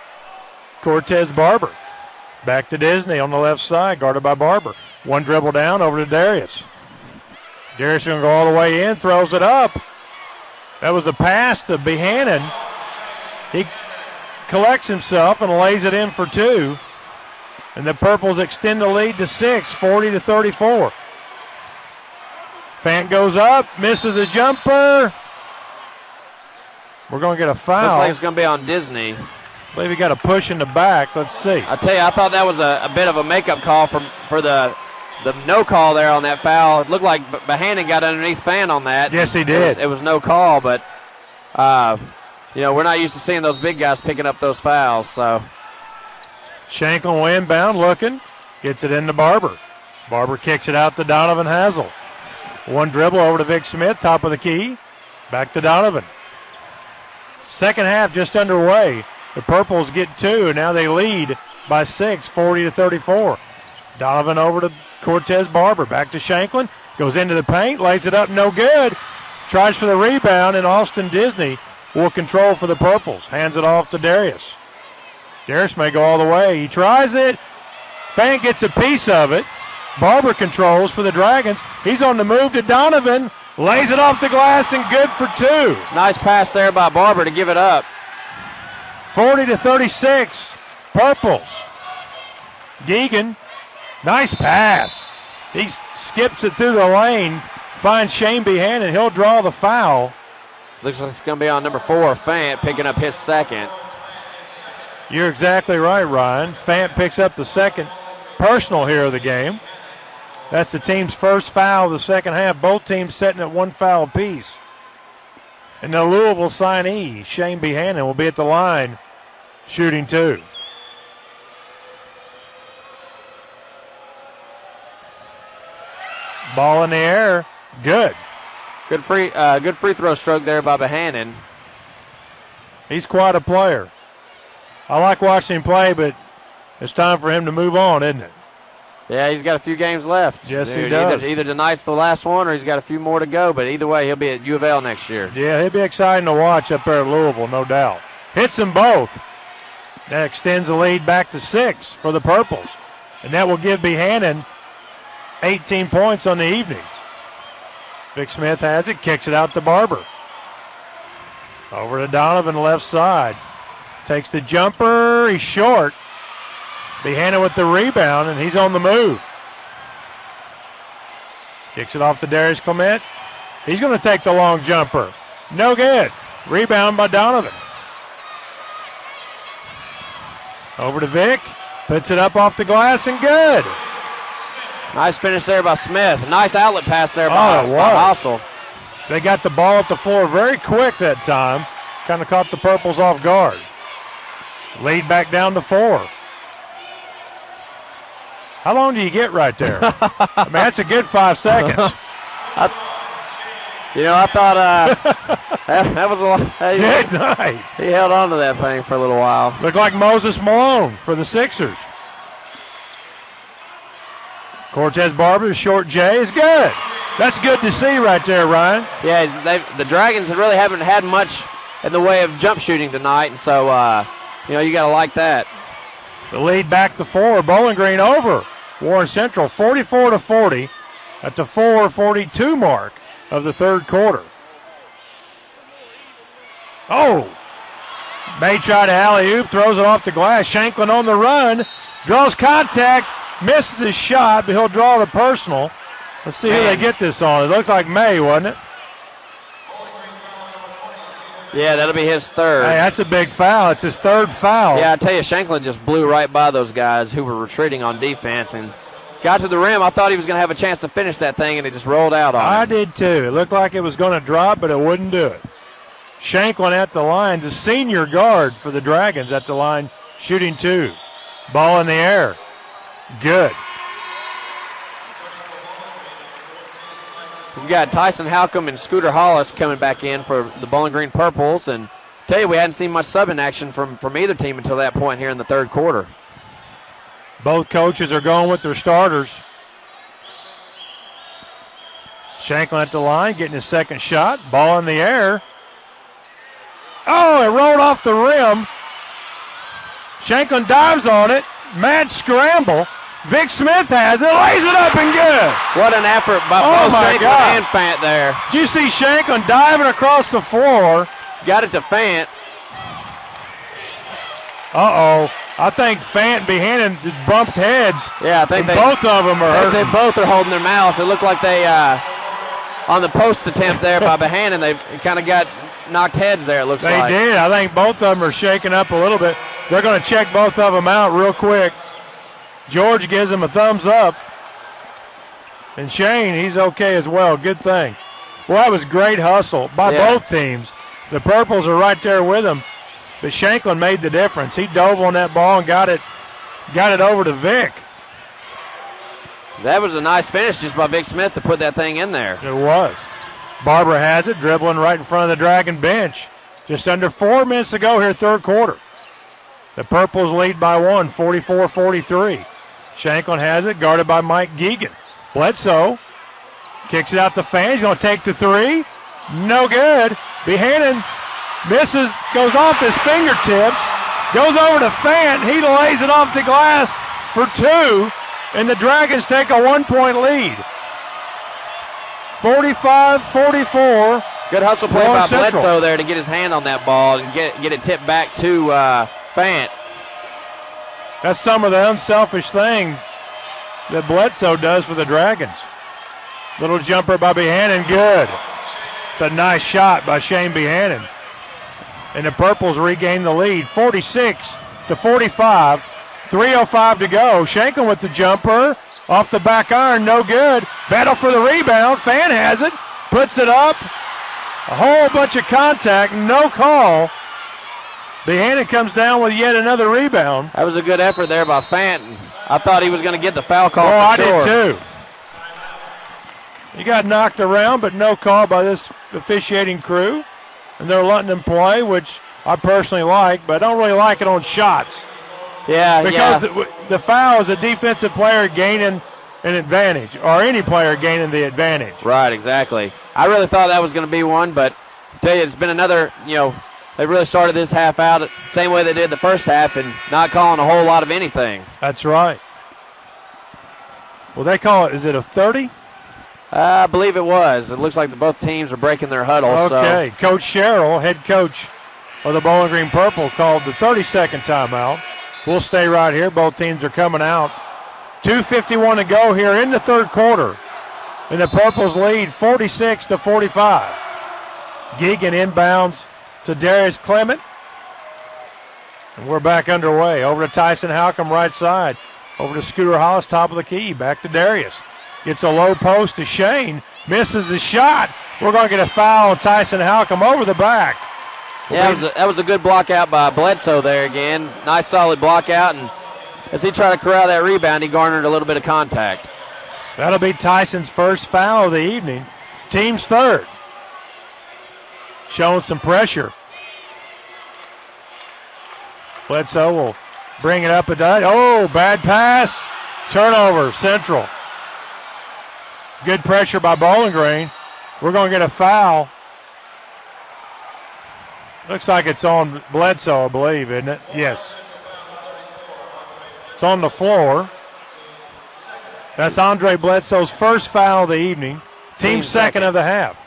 Cortez Barber. Back to Disney on the left side, guarded by Barber. One dribble down, over to Darius. Darius going to go all the way in, throws it up. That was a pass to Behanan. He collects himself and lays it in for 2. And the Purples extend the lead to 6, 40-34. Fant goes up, misses a jumper. We're going to get a foul. Looks like it's going to be on Disney. I believe he got a push in the back. Let's see. I tell you, I thought that was a bit of a makeup call for the no call there on that foul. It looked like Behanan got underneath Fant on that. Yes, he did. It was no call, but, you know, we're not used to seeing those big guys picking up those fouls. So Shanklin will inbound, looking. Gets it into Barber. Barber kicks it out to Donovan Hazel. One dribble over to Vic Smith, top of the key. Back to Donovan. Second half just underway. The Purples get 2, and now they lead by 6, 40-34. Donovan over to Cortez Barber. Back to Shanklin. Goes into the paint, lays it up, no good. Tries for the rebound, and Austin Disney will control for the Purples. Hands it off to Darius. Darius may go all the way. He tries it. Fant gets a piece of it. Barber controls for the Dragons. He's on the move to Donovan. Lays it off the glass and good for 2. Nice pass there by Barber to give it up. 40-36. Purples. Deegan. Nice pass. He skips it through the lane. Finds Chane Behanan. He'll draw the foul. Looks like it's going to be on number 4, Fant, picking up his second. You're exactly right, Ryan. Fant picks up the second personal here of the game. That's the team's first foul of the second half. Both teams setting at 1 foul apiece. And the Louisville signee, Chane Behanan, will be at the line shooting 2. Ball in the air. Good. Good free throw stroke there by Behanan. He's quite a player. I like watching him play, but it's time for him to move on, isn't it? Yeah, he's got a few games left. Yes, he does. Either tonight's the last one or he's got a few more to go, but either way, he'll be at U of L next year. Yeah, he'll be exciting to watch up there at Louisville, no doubt. Hits them both. That extends the lead back to 6 for the Purples. And that will give Behanan 18 points on the evening. Vic Smith has it, kicks it out to Barber. Over to Donovan, left side. Takes the jumper, he's short. Behanan with the rebound, and he's on the move. Kicks it off to Darius Clement. He's going to take the long jumper. No good. Rebound by Donovan. Over to Vic. Puts it up off the glass and good. Nice finish there by Smith. Nice outlet pass there by Hossel. They got the ball at the floor very quick that time. Kind of caught the Purples off guard. Lead back down to 4. How long do you get right there? I mean, that's a good 5 seconds. I thought that was a lot. Good night. He held on to that thing for a little while. Looked like Moses Malone for the Sixers. Cortez Barber, the short J is good. That's good to see right there, Ryan. Yeah, the Dragons really haven't had much in the way of jump shooting tonight, and so, you got to like that. The lead back to 4. Bowling Green over Warren Central, 44-40 at the 4:42 mark of the third quarter. Oh! May try to alley-oop, throws it off the glass. Shanklin on the run, draws contact, misses his shot, but he'll draw the personal. Let's see who they get this on. It looks like May, wasn't it? Yeah, that'll be his third. Hey, that's a big foul. It's his third foul. Yeah, I tell you, Shanklin just blew right by those guys who were retreating on defense and got to the rim. I thought he was going to have a chance to finish that thing, and it just rolled out on him. I did too. It looked like it was going to drop, but it wouldn't do it. Shanklin at the line, the senior guard for the Dragons at the line, shooting 2. Ball in the air. Good. We've got Tyson Halcomb and Scooter Hollis coming back in for the Bowling Green Purples. And tell you, we hadn't seen much subbing action from either team until that point here in the third quarter. Both coaches are going with their starters. Shanklin at the line, getting his second shot. Ball in the air. Oh, it rolled off the rim. Shanklin dives on it. Mad scramble. Vic Smith has it, lays it up and good. What an effort by both Shanklin and Fant there. Did you see Shanklin diving across the floor? Got it to Fant. Uh-oh. I think Fant and Behanan just bumped heads. Yeah, I think both of them are hurting. They both are holding their mouths. It looked like they, on the post attempt there by Behanan, they kind of got knocked heads there, it looks like. They did. I think both of them are shaking up a little bit. They're going to check both of them out real quick. George gives him a thumbs up. And Chane, he's okay as well. Good thing. Well, that was great hustle by both teams. The Purples are right there with him. But Shanklin made the difference. He dove on that ball and got it got it over to Vic. That was a nice finish just by Vic Smith to put that thing in there. It was. Barber has it, dribbling right in front of the Dragon bench. Just under 4 minutes to go here, third quarter. The Purples lead by 1, 44-43. Shanklin has it, guarded by Mike Geegan. Bledsoe kicks it out to Fant. He's going to take the three. No good. Behanan misses, goes off his fingertips, goes over to Fant. He lays it off the glass for 2, and the Dragons take a 1-point lead. 45-44. Good hustle play by Bledsoe there to get his hand on that ball and get it tipped back to Fant. That's some of the unselfish thing that Bledsoe does for the Dragons. Little jumper by Behanan, good. It's a nice shot by Chane Behanan. And the Purples regain the lead, 46-45. 3:05 to go. Shanklin with the jumper. Off the back iron, no good. Battle for the rebound. Fant has it. Puts it up. A whole bunch of contact, no call. Behanan comes down with yet another rebound. That was a good effort there by Fant. I thought he was going to get the foul call. Oh, I did too. He got knocked around, but no call by this officiating crew. And they're letting him play, which I personally like, but I don't really like it on shots. Yeah, because the foul is a defensive player gaining an advantage, or any player gaining the advantage. Right, exactly. I really thought that was going to be one, but I tell you, it's been another, they really started this half out the same way they did the first half and not calling a whole lot of anything. That's right. Well, they call it, is it a 30? I believe it was. It looks like both teams are breaking their huddle. Okay, so. Coach Sherrill, head coach of the Bowling Green Purple, called the 30-second timeout. We'll stay right here. Both teams are coming out. 2:51 to go here in the third quarter. And the Purples lead 46-45. Geegan inbounds to Darius Clement. And we're back underway. Over to Tyson Halcomb, right side. Over to Scooter Hollis, top of the key. Back to Darius. Gets a low post to Shane. Misses the shot. We're going to get a foul on Tyson Halcomb over the back. Yeah, that was a good block out by Bledsoe there again. Nice solid block out, and as he tried to corral that rebound, he garnered a little bit of contact. That'll be Tyson's first foul of the evening. Team's third. Showing some pressure. Bledsoe will bring it up a dot. Oh, bad pass. Turnover, Central. Good pressure by Bowling Green. We're going to get a foul. Looks like it's on Bledsoe, I believe, isn't it? Yes. It's on the floor. That's Andre Bledsoe's first foul of the evening. Team's second of the half.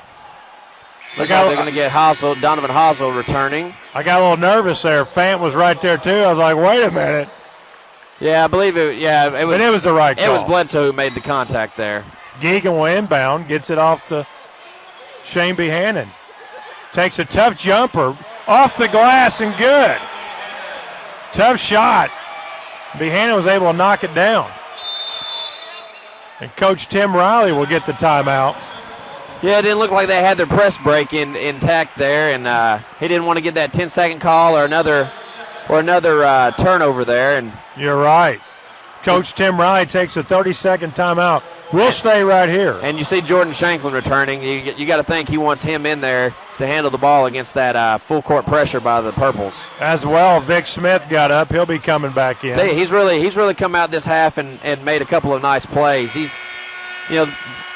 Looks like they're going to get Donovan Hosel returning. I got a little nervous there. Fant was right there, too. I was like, wait a minute. Yeah, I believe it. Yeah, it was. But it was the right call. It was Bledsoe who made the contact there. Geegan will inbound, gets it off to Chane Behanan. Takes a tough jumper off the glass and good. Tough shot. Behanan was able to knock it down. And Coach Tim Riley will get the timeout. Yeah, it didn't look like they had their press break intact there, and he didn't want to get that 10-second call or another turnover there. And you're right. Coach Tim Riley takes a 30-second timeout. We'll stay right here. And you see Jordan Shanklin returning. You got to think he wants him in there to handle the ball against that full court pressure by the Purples. As well, Vic Smith got up. He'll be coming back in. He's really come out this half and made a couple of nice plays. He's,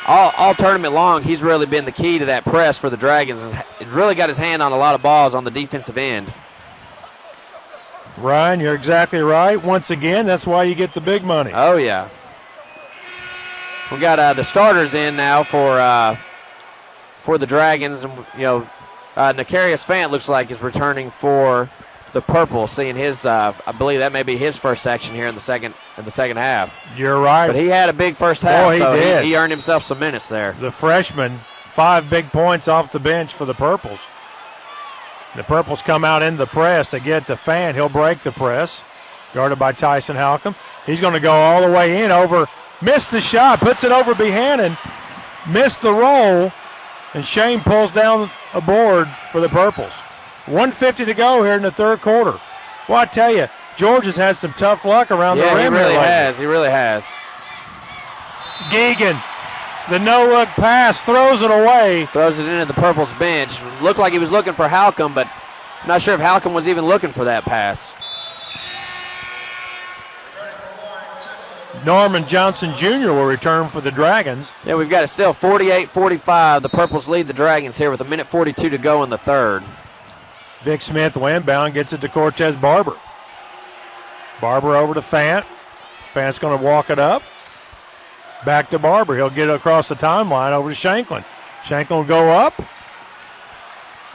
all tournament long, he's really been the key to that press for the Dragons and really got his hand on a lot of balls on the defensive end. Ryan, you're exactly right. Once again, that's why you get the big money. Oh, yeah. We got the starters in now for the Dragons, and Nakarius Fant looks like is returning for the Purple, seeing his. I believe that may be his first action here in the second half. You're right, but he had a big first half, so he earned himself some minutes there. The freshman, 5 big points off the bench for the Purples. The Purples come out into the press to get to Fant. He'll break the press, guarded by Tyson Halcomb. He's going to go all the way in over. Missed the shot, puts it over Behanan, missed the roll, and Shane pulls down a board for the Purples. 1:50 to go here in the third quarter. Well, I tell you, George has had some tough luck around the rim. Yeah, he really has. He really has. Geegan, the no-look pass, throws it away. Throws it into the Purple's bench. Looked like he was looking for Halcomb, but I'm not sure if Halcomb was even looking for that pass. Norman Johnson Jr. will return for the Dragons. Yeah, we've got it still 48-45. The Purples lead the Dragons here with 1:42 to go in the third. Vic Smith inbound, gets it to Cortez Barber. Barber over to Fant. Fant's going to walk it up. Back to Barber. He'll get it across the timeline over to Shanklin. Shanklin will go up.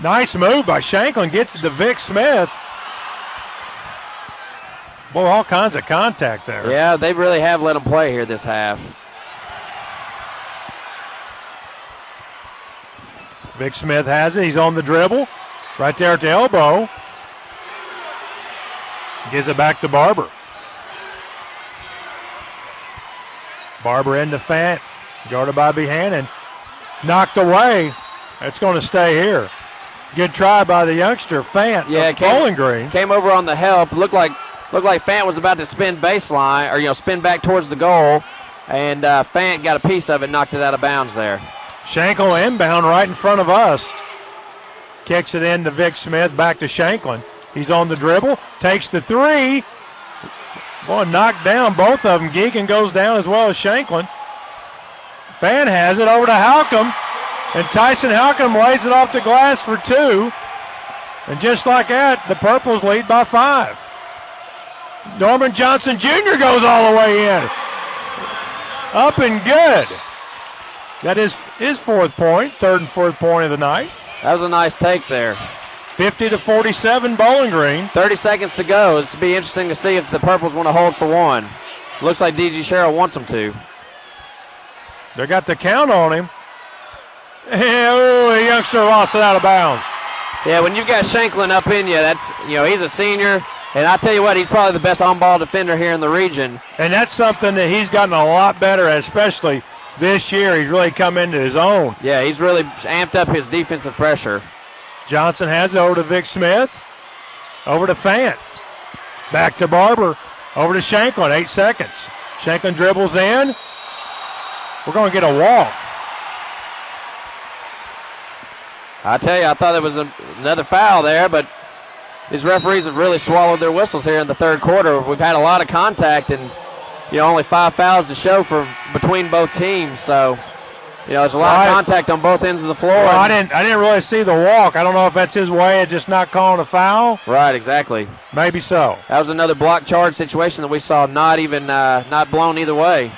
Nice move by Shanklin. Gets it to Vic Smith. Boy, all kinds of contact there. Yeah, they really have let him play here this half. Vic Smith has it. He's on the dribble. Right there at the elbow. Gives it back to Barber. Barber into Fant. Guarded by Behanan. Knocked away. It's going to stay here. Good try by the youngster, Fant. Yeah, Bowling Green. Came over on the help. Looked like Fant was about to spin baseline, or spin back towards the goal, and Fant got a piece of it, knocked it out of bounds there. Shanklin inbound right in front of us. Kicks it in to Vic Smith, back to Shanklin. He's on the dribble, takes the three. Boy, knocked down both of them. Geegan goes down as well as Shanklin. Fant has it over to Halcomb, and Tyson Halcomb lays it off the glass for two. And just like that, the Purples lead by 5. Norman Johnson Jr. goes all the way in. Up and good. That is his fourth point, third and fourth point of the night. That was a nice take there. 50-47 Bowling Green. 30 seconds to go. It's be interesting to see if the Purples want to hold for one. Looks like D.G. Sherrill wants them to. They got the count on him. Oh, the youngster lost it out of bounds. Yeah, when you've got Shanklin up in you, that's he's a senior. And I tell you what, he's probably the best on-ball defender here in the region. And that's something that he's gotten a lot better at, especially this year. He's really come into his own. Yeah, he's really amped up his defensive pressure. Johnson has it over to Vic Smith. Over to Fant. Back to Barber. Over to Shanklin, 8 seconds. Shanklin dribbles in. We're going to get a walk. I tell you, I thought there was another foul there, but these referees have really swallowed their whistles here in the third quarter. We've had a lot of contact and, only 5 fouls to show for between both teams. So, there's a lot of contact on both ends of the floor. Well, I didn't really see the walk. I don't know if that's his way of just not calling a foul. Right, exactly. Maybe so. That was another block charge situation that we saw not blown either way.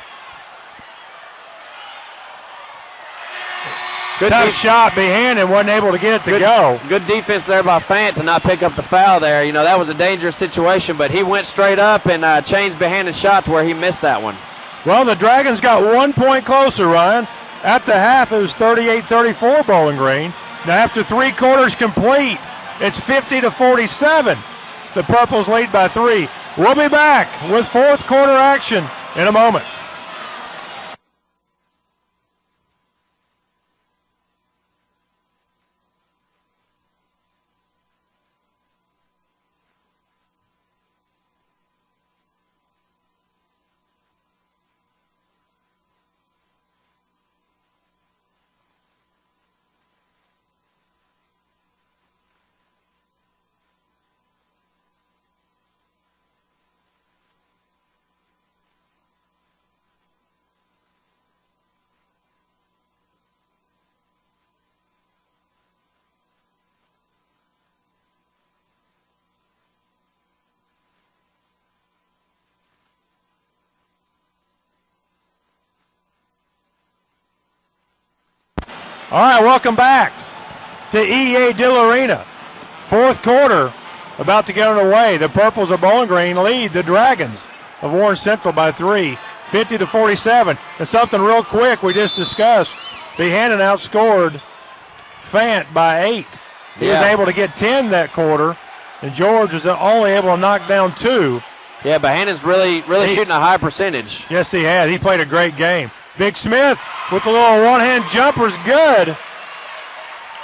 Tough shot. Behanan wasn't able to get it to go. Good defense there by Fant to not pick up the foul there. That was a dangerous situation, but he went straight up and changed Behanan's shot to where he missed that one. Well, the Dragons got 1 point closer, Ryan. At the half, it was 38-34 Bowling Green. Now, after 3 quarters complete, it's 50-47. The Purples lead by 3. We'll be back with fourth quarter action in a moment. All right, welcome back to EA Dill Arena. Fourth quarter about to get underway. The Purples of Bowling Green lead the Dragons of Warren Central by 3, 50-47. And something real quick we just discussed. Behanan outscored Fant by 8. He was able to get 10 that quarter, and George was only able to knock down 2. Yeah, Behanan's really shooting a high percentage. Yes, he has. He played a great game. Vic Smith with the little one-hand jumper is good.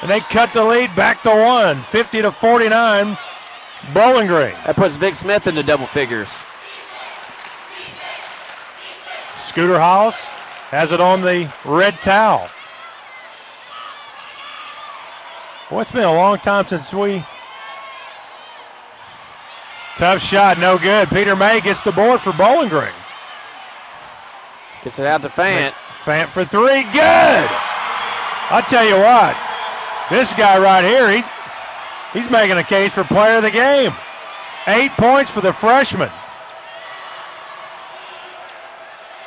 And they cut the lead back to 1, 50-49. Bowling Green. That puts Vic Smith into double figures. Scooter Hollis has it on the red towel. Boy, it's been a long time since we... Tough shot, no good. Peter May gets the board for Bowling Green. Gets it out to Fant. Fant for three, good! I'll tell you what, this guy right here, he's making a case for player of the game. 8 points for the freshman.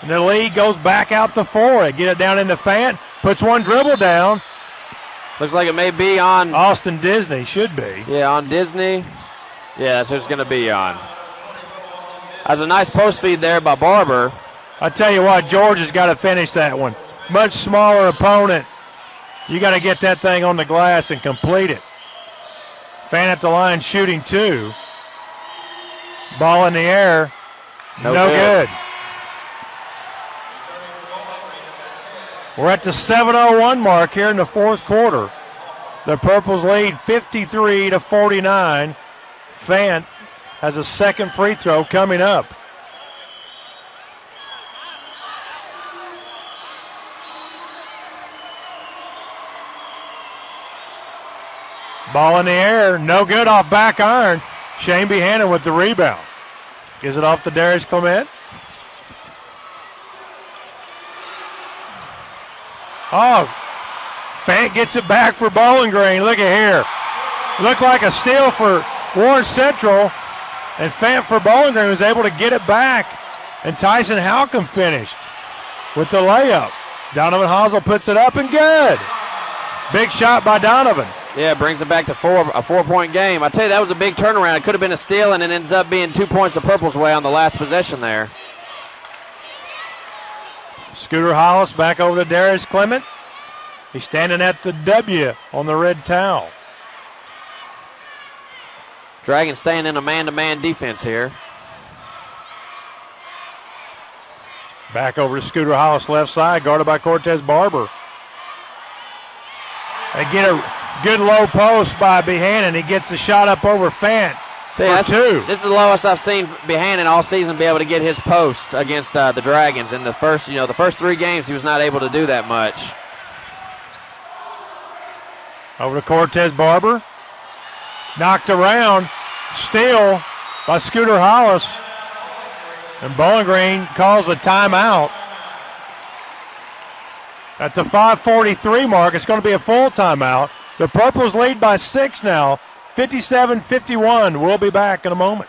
And the lead goes back out to 4. They get it down into Fant, puts one dribble down. Looks like it may be on Austin Disney, should be. Yeah, on Disney. Yeah, that's who it's going to be on. That's a nice post feed there by Barber. I tell you what, George has got to finish that one. Much smaller opponent. You got to get that thing on the glass and complete it. Fan at the line shooting 2. Ball in the air. No good. We're at the 7:01 mark here in the fourth quarter. The Purples lead 53-49. Fant has a second free throw coming up. Ball in the air, no good off back iron. Chane Behanan with the rebound. Gives it off to Darius Clement. Oh, Fant gets it back for Bowling Green. Look at here. Looked like a steal for Warren Central, and Fant for Bowling Green was able to get it back, and Tyson Halcomb finished with the layup. Donovan Hosel puts it up and good. Big shot by Donovan. Yeah, brings it back to a 4-point game. I tell you, that was a big turnaround. It could have been a steal, and it ends up being 2 points the Purple's way on the last possession there. Scooter Hollis back over to Darius Clement. He's standing at the W on the red towel. Dragons staying in a man-to-man defense here. Back over to Scooter Hollis, left side, guarded by Cortez Barber. They get a good low post by Behanan. He gets the shot up over Fant for 2. This is the lowest I've seen Behanan all season be able to get his post against the Dragons. In the first 3 games, he was not able to do that much. Over to Cortez Barber. Knocked around. Steal by Scooter Hollis. And Bowling Green calls a timeout. At the 5:43 mark, it's going to be a full timeout. The Purples lead by 6 now, 57-51. We'll be back in a moment.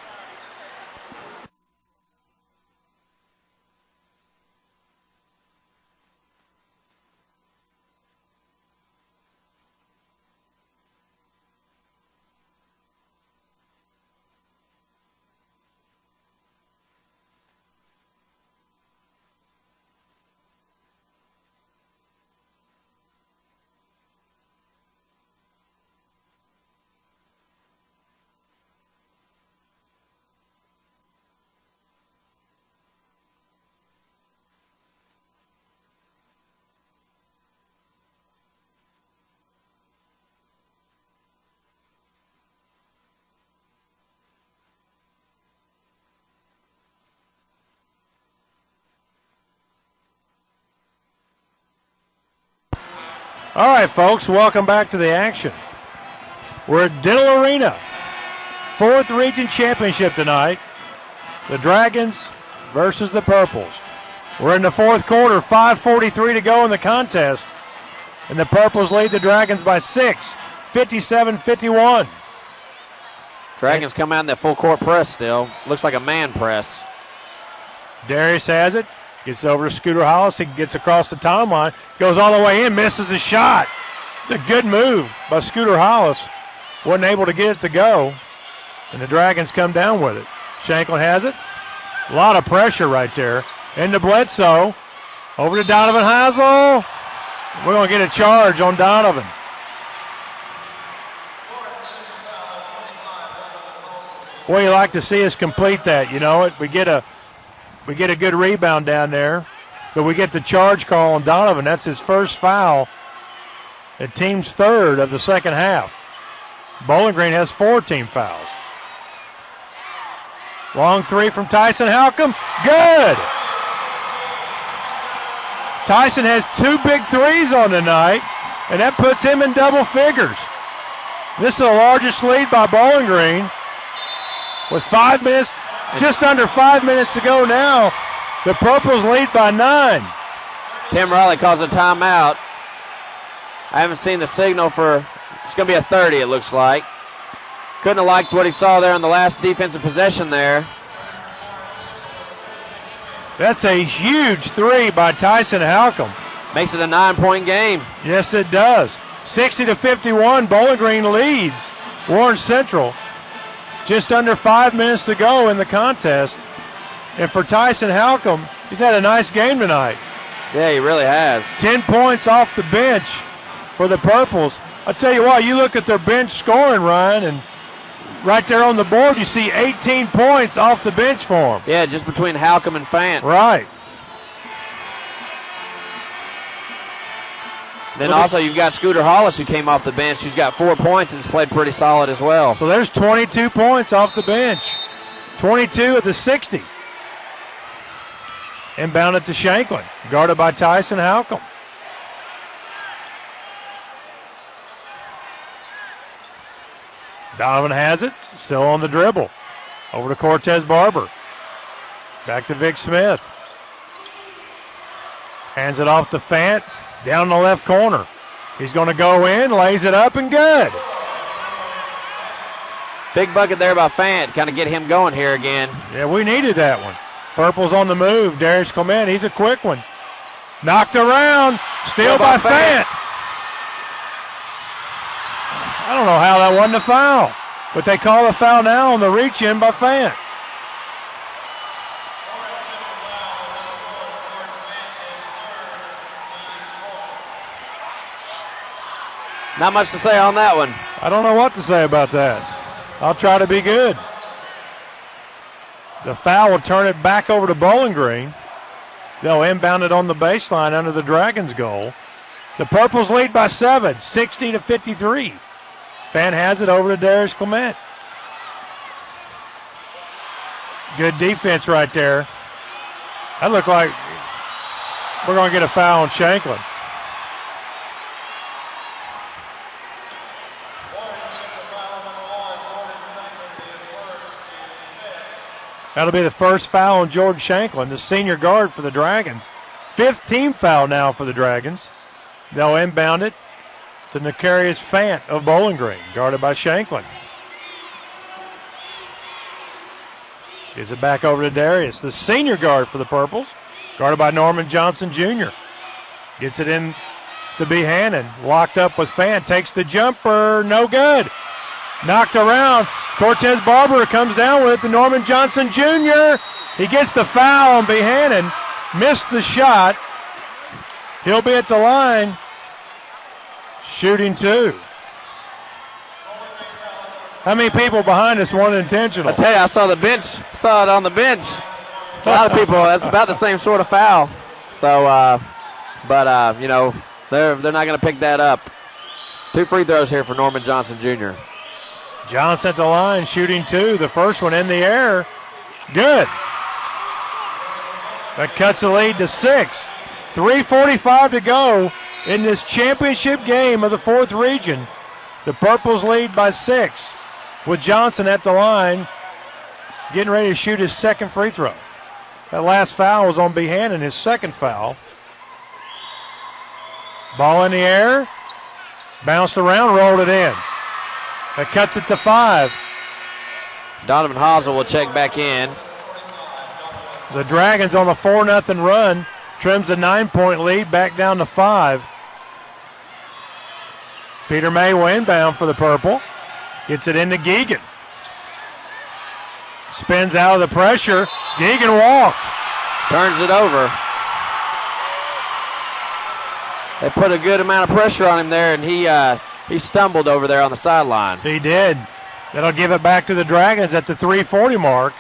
All right, folks, welcome back to the action. We're at Diddle Arena. 4th Region Championship tonight. The Dragons versus the Purples. We're in the fourth quarter, 5:43 to go in the contest. And the Purples lead the Dragons by 6, 57-51. Dragons come out in that full court press still. Looks like a man press. Darius has it. Gets over to Scooter Hollis. He gets across the timeline. Goes all the way in. Misses the shot. It's a good move by Scooter Hollis. Wasn't able to get it to go. And the Dragons come down with it. Shanklin has it. A lot of pressure right there. Into Bledsoe. Over to Donovan Heisel. We're going to get a charge on Donovan. Boy, you like to see us complete that. You know it. We get a good rebound down there, but we get the charge call on Donovan. That's his first foul. The team's 3rd of the second half. Bowling Green has 4 team fouls. Long three from Tyson Halcomb. Good. Tyson has 2 big threes on the night, and that puts him in double figures. This is the largest lead by Bowling Green. With 5 minutes, just under 5 minutes to go now, the Purples lead by 9. Tim Riley calls a timeout. I haven't seen the signal for, it's going to be a 30, it looks like. Couldn't have liked what he saw there on the last defensive possession there. That's a huge three by Tyson Halcomb. Makes it a 9-point game. Yes, it does. 60-51, Bowling Green leads Warren Central. Just under 5 minutes to go in the contest. And for Tyson Halcomb, he's had a nice game tonight. Yeah, he really has. 10 points off the bench for the Purples. I'll tell you what, you look at their bench scoring, Ryan, and right there on the board you see 18 points off the bench for him. Yeah, just between Halcomb and Fant. Right. Then also you've got Scooter Hollis who came off the bench. Who's got 4 points and has played pretty solid as well. So there's 22 points off the bench. 22 at the 60. Inbounded to Shanklin, guarded by Tyson Halcomb. Donovan has it, still on the dribble. Over to Cortez Barber. Back to Vic Smith. Hands it off to Fant, down the left corner. He's going to go in, lays it up, and good. Big bucket there by Fant, kind of get him going here again. Yeah, we needed that one. Purple's on the move. Darius Clement, he's a quick one. Knocked around, steal by Fant. I don't know how that wasn't a foul, but they call a foul now on the reach in by Fant. Not much to say on that one. I don't know what to say about that. I'll try to be good. The foul will turn it back over to Bowling Green. They'll inbound it on the baseline under the Dragons' goal. The Purples lead by 7, 60-53. Fant has it over to Darius Clement. Good defense right there. That looked like we're going to get a foul on Shanklin. That'll be the first foul on George Shanklin, the senior guard for the Dragons. 5th team foul now for the Dragons. They'll inbound it to Necarius Fant of Bowling Green, guarded by Shanklin. Gives it back over to Darius, the senior guard for the Purples, guarded by Norman Johnson Jr. Gets it in to Behanan, locked up with Fant, takes the jumper, no good. Knocked around. Cortez Barber comes down with it to Norman Johnson Jr. He gets the foul on Behanan. Missed the shot. He'll be at the line. Shooting 2. How many people behind us weren't intentional? I tell you, I saw the bench. Saw it on the bench. A lot of people. That's about the same sort of foul. So, you know, they're not going to pick that up. 2 free throws here for Norman Johnson Jr. Johnson at the line, shooting 2. The first one in the air. Good. That cuts the lead to 6. 3:45 to go in this championship game of the 4th region. The Purples lead by 6 with Johnson at the line, getting ready to shoot his 2nd free throw. That last foul was on Behanan, his 2nd foul. Ball in the air. Bounced around, rolled it in. That cuts it to 5. Donovan Hosel will check back in. The Dragons on a 4-0 run. Trims a 9-point lead back down to 5. Peter May will inbound for the Purple. Gets it into Geegan. Spins out of the pressure. Geegan walked. Turns it over. They put a good amount of pressure on him there, and he stumbled over there on the sideline. He did. That'll give it back to the Dragons at the 3:40 mark.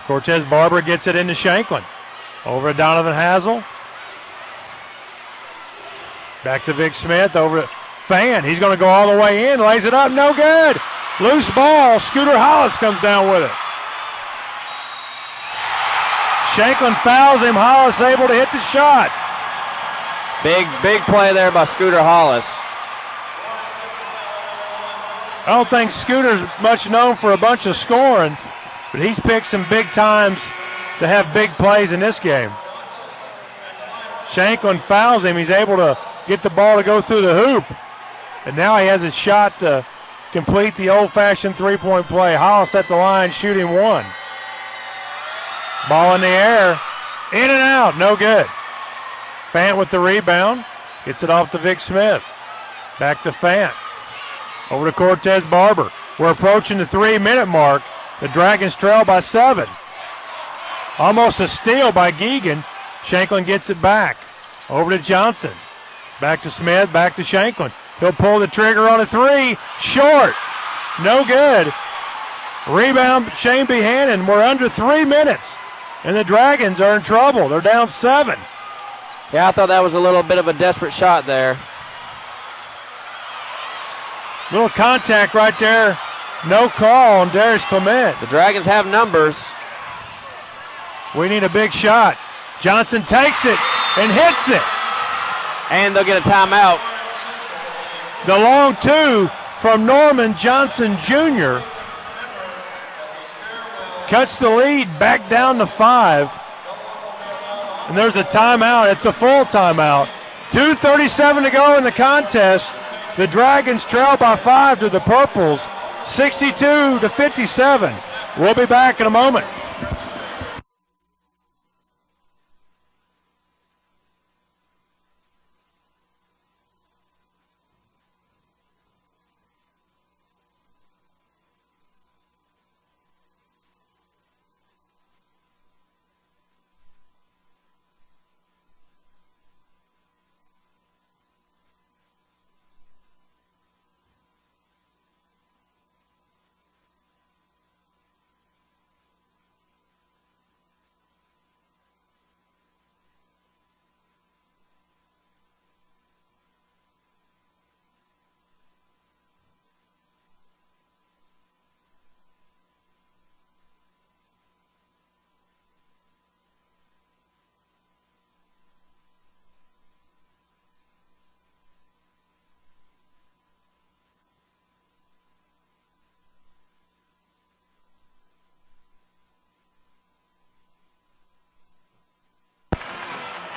Cortez Barber gets it into Shanklin. Over to Donovan Hazel. Back to Vic Smith. Over to Fant. He's going to go all the way in. Lays it up. No good. Loose ball. Scooter Hollis comes down with it. Shanklin fouls him. Hollis able to hit the shot. Big play there by Scooter Hollis. I don't think Scooter's much known for a bunch of scoring, but he's picked some big times to have big plays in this game. Shanklin fouls him. He's able to get the ball to go through the hoop. And now he has a shot to complete the old-fashioned three-point play. Hollis at the line, shooting one. Ball in the air. In and out. No good. Fant with the rebound. Gets it off to Vic Smith. Back to Fant. Over to Cortez Barber. We're approaching the 3-minute mark. The Dragons trail by 7. Almost a steal by Geegan. Shanklin gets it back. Over to Johnson. Back to Smith. Back to Shanklin. He'll pull the trigger on a three. Short. No good. Rebound Chane Behanan. We're under 3 minutes. And the Dragons are in trouble. They're down 7. Yeah, I thought that was a little bit of a desperate shot there. Little contact right there. No call on Darius Clement. The Dragons have numbers. We need a big shot. Johnson takes it and hits it. And they'll get a timeout. The long two from Norman Johnson Jr. cuts the lead back down to 5. And there's a timeout. It's a full timeout. 2:37 to go in the contest. The Dragons trail by 5 to the Purples, 62-57. We'll be back in a moment.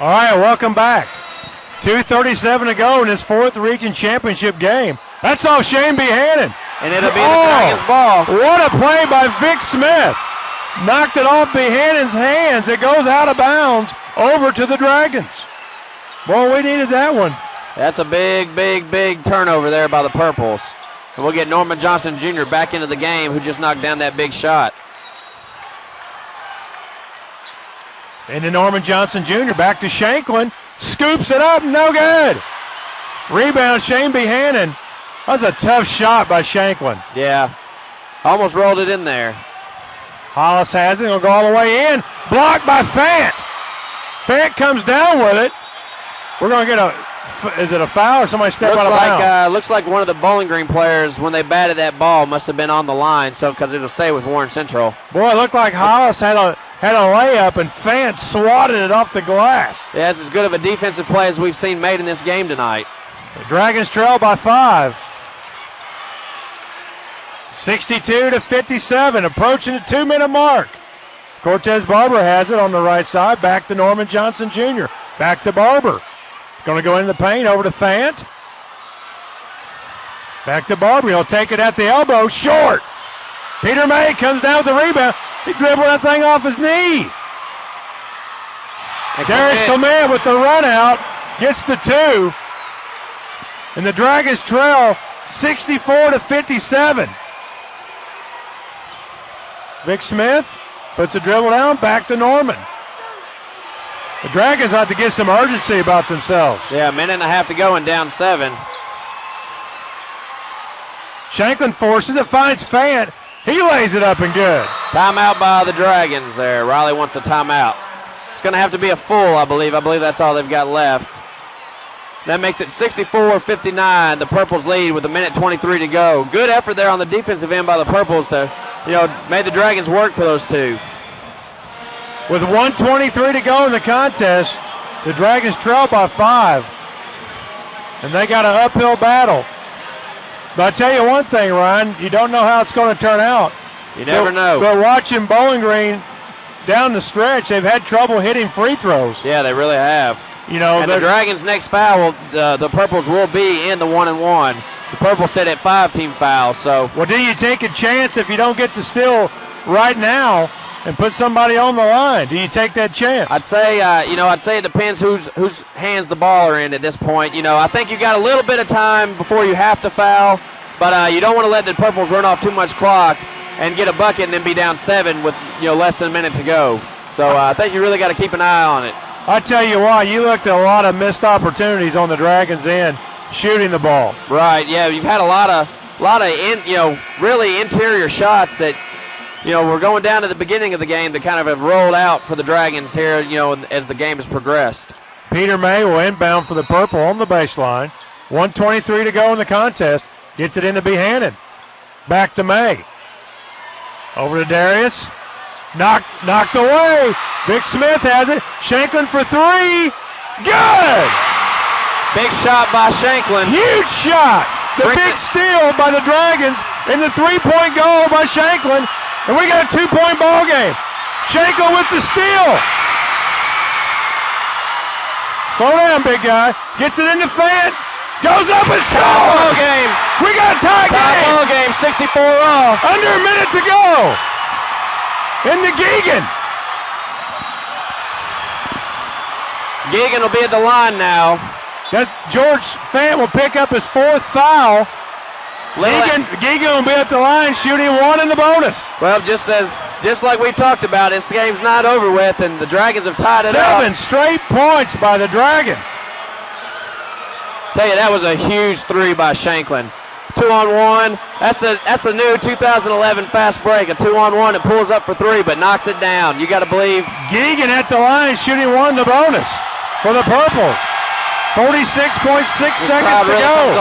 All right, welcome back. 2:37 to go in his 4th region championship game. That's off Chane Behanan. And it'll be the Dragons' ball. What a play by Vic Smith. Knocked it off Behanan's hands. It goes out of bounds over to the Dragons. Boy, we needed that one. That's a big turnover there by the Purples. And we'll get Norman Johnson Jr. back into the game, who just knocked down that big shot. Into Norman Johnson Jr. Back to Shanklin. Scoops it up. No good. Rebound Chane Behanan. That was a tough shot by Shanklin. Yeah. Almost rolled it in there. Hollis has it. He'll go all the way in. Blocked by Fant. Fant comes down with it. We're going to get is it a foul or somebody step out of bounds? Looks like one of the Bowling Green players, when they batted that ball, must have been on the line, so because it'll stay with Warren Central. Boy, it looked like Hollis had a layup and Fant swatted it off the glass. Yeah, it's as good of a defensive play as we've seen made in this game tonight. The Dragons trail by 5. 62-57, approaching the 2-minute mark. Cortez Barber has it on the right side. Back to Norman Johnson Jr. Back to Barber. Going to go in the paint, over to Fant. Back to Barber. He'll take it at the elbow. Short. Peter May comes down with the rebound. He dribbled that thing off his knee. Darius Clement with the run out. Gets the 2. And the Dragons trail 64-57. Vic Smith puts a dribble down. Back to Norman. The Dragons have to get some urgency about themselves. Yeah, a minute and a half to go and down 7. Shanklin forces it, finds Fant. He lays it up and good. Timeout by the Dragons there. Riley wants a timeout. It's going to have to be a full, I believe. I believe that's all they've got left. That makes it 64-59. The Purples lead with 1:23 to go. Good effort there on the defensive end by the Purples to, made the Dragons work for those two. With 1:23 to go in the contest, the Dragons trail by 5. And they got an uphill battle. But I tell you one thing, Ryan, you don't know how it's going to turn out. You never know. But watching Bowling Green down the stretch, they've had trouble hitting free throws. Yeah, they really have. And the Dragons' next foul, the Purples will be in the 1-and-1. The Purples set at 5 team fouls. So, well, do you take a chance if you don't get to steal right now and put somebody on the line? Do you take that chance? I'd say, it depends whose hands the ball are in at this point. I think you got a little bit of time before you have to foul, but you don't want to let the Purples run off too much clock and get a bucket and then be down 7 with less than a minute to go. So I think you really got to keep an eye on it. I tell you what, you looked at a lot of missed opportunities on the Dragons' end shooting the ball. Right, yeah, you've had a lot of really interior shots that we're going down to the beginning of the game that kind of have rolled out for the Dragons here, as the game has progressed. Peter May will inbound for the Purple on the baseline. 1:23 to go in the contest. Gets it into Behanan. Back to May. Over to Darius. Knocked away. Big Smith has it. Shanklin for 3. Good! Big shot by Shanklin. Huge shot. The big steal by the Dragons and the 3-point goal by Shanklin. And we got a 2-point ball game. Shanklin with the steal. Slow down, big guy. Gets it into Fant. Goes up and scores. Ball game. We got a tie game. Ball game, 64 all. Under a minute to go. Into Geegan. Geegan will be at the line now. George Fant will pick up his 4th foul. Geegan will be at the line shooting 1 in the bonus. Well, just like we talked about, this game's not over with, and the Dragons have tied it up. 7 straight points by the Dragons. Tell you, that was a huge 3 by Shanklin. 2-on-1. That's the new 2011 fast break. A 2-on-1 that pulls up for 3 but knocks it down. You got to believe. Geegan at the line shooting 1 in the bonus for the Purples. 46.6 seconds to go.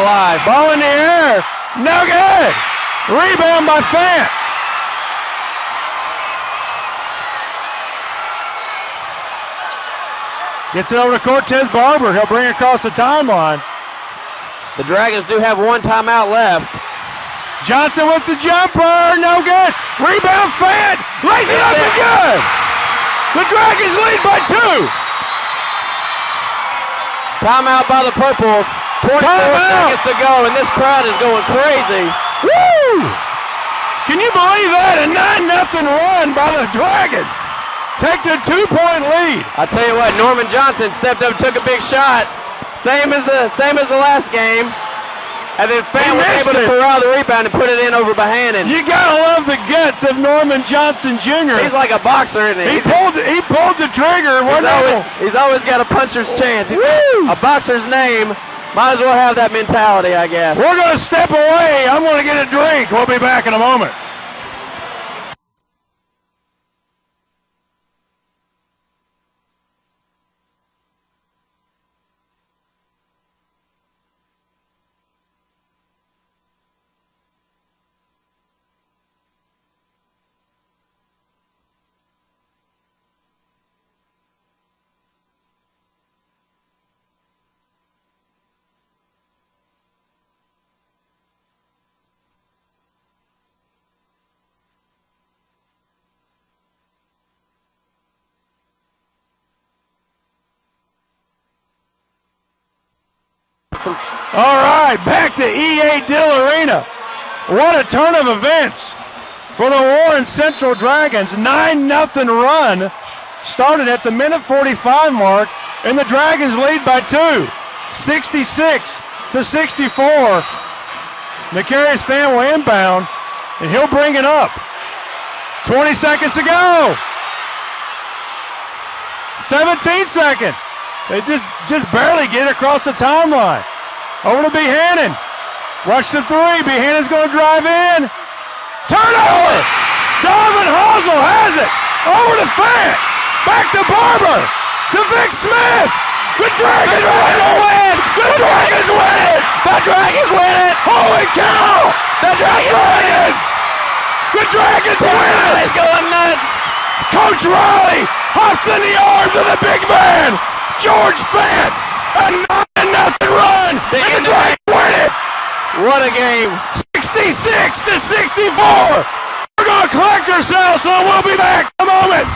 Ball in the air. No good. Rebound by Fant. Gets it over to Cortez Barber. He'll bring it across the timeline. The Dragons do have 1 timeout left. Johnson with the jumper. No good. Rebound Fant. Lays it up and good. The Dragons lead by 2. Timeout by the Purples. 24 seconds to go, and this crowd is going crazy. Woo! Can you believe that? A 9-0 run by the Dragons. Take the 2-point lead. I tell you what, Norman Johnson stepped up and took a big shot. Same as the last game. And then Fant was able to corral the rebound and put it in over Behanan. You gotta love the guts of Norman Johnson Jr. He's like a boxer, isn't he? He pulled the trigger. He's always got a puncher's chance. He's got a boxer's name. Might as well have that mentality, I guess. We're going to step away. I'm going to get a drink. We'll be back in a moment. All right, back to EA Dill Arena. What a turn of events for the Warren Central Dragons. 9-0 run started at the minute 45 mark, and the Dragons lead by 2, 66-64. Macarius Fant will inbound, and he'll bring it up. 20 seconds to go. 17 seconds. They just barely get across the timeline. Over to Behanan. Watch the 3. Behanan's going to drive in. Turnover. Donovan Hosel has it. Over to Fant. Back to Barber. To Vic Smith. The Dragons win! The Dragons win it! The Dragons win it! Holy cow! The Dragons! The Dragons win it! Riley's going nuts! Coach Riley hops in the arms of the big man, George Fant, a 9-0 run, and the Dragons win it! What a game! 66-64! We're going to collect ourselves, so we'll be back in a moment.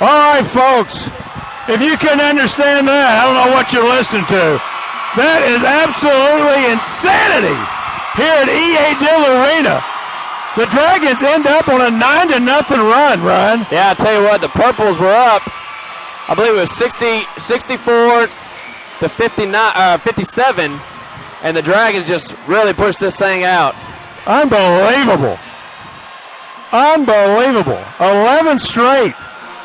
All right, folks, if you can understand that, I don't know what you're listening to. That is absolutely insanity here at EA Dill Arena. The Dragons end up on a 9-0 run, Ryan. Yeah, I tell you what, the Purples were up. I believe it was 64 to 57, and the Dragons just really pushed this thing out. Unbelievable. Unbelievable. 11 straight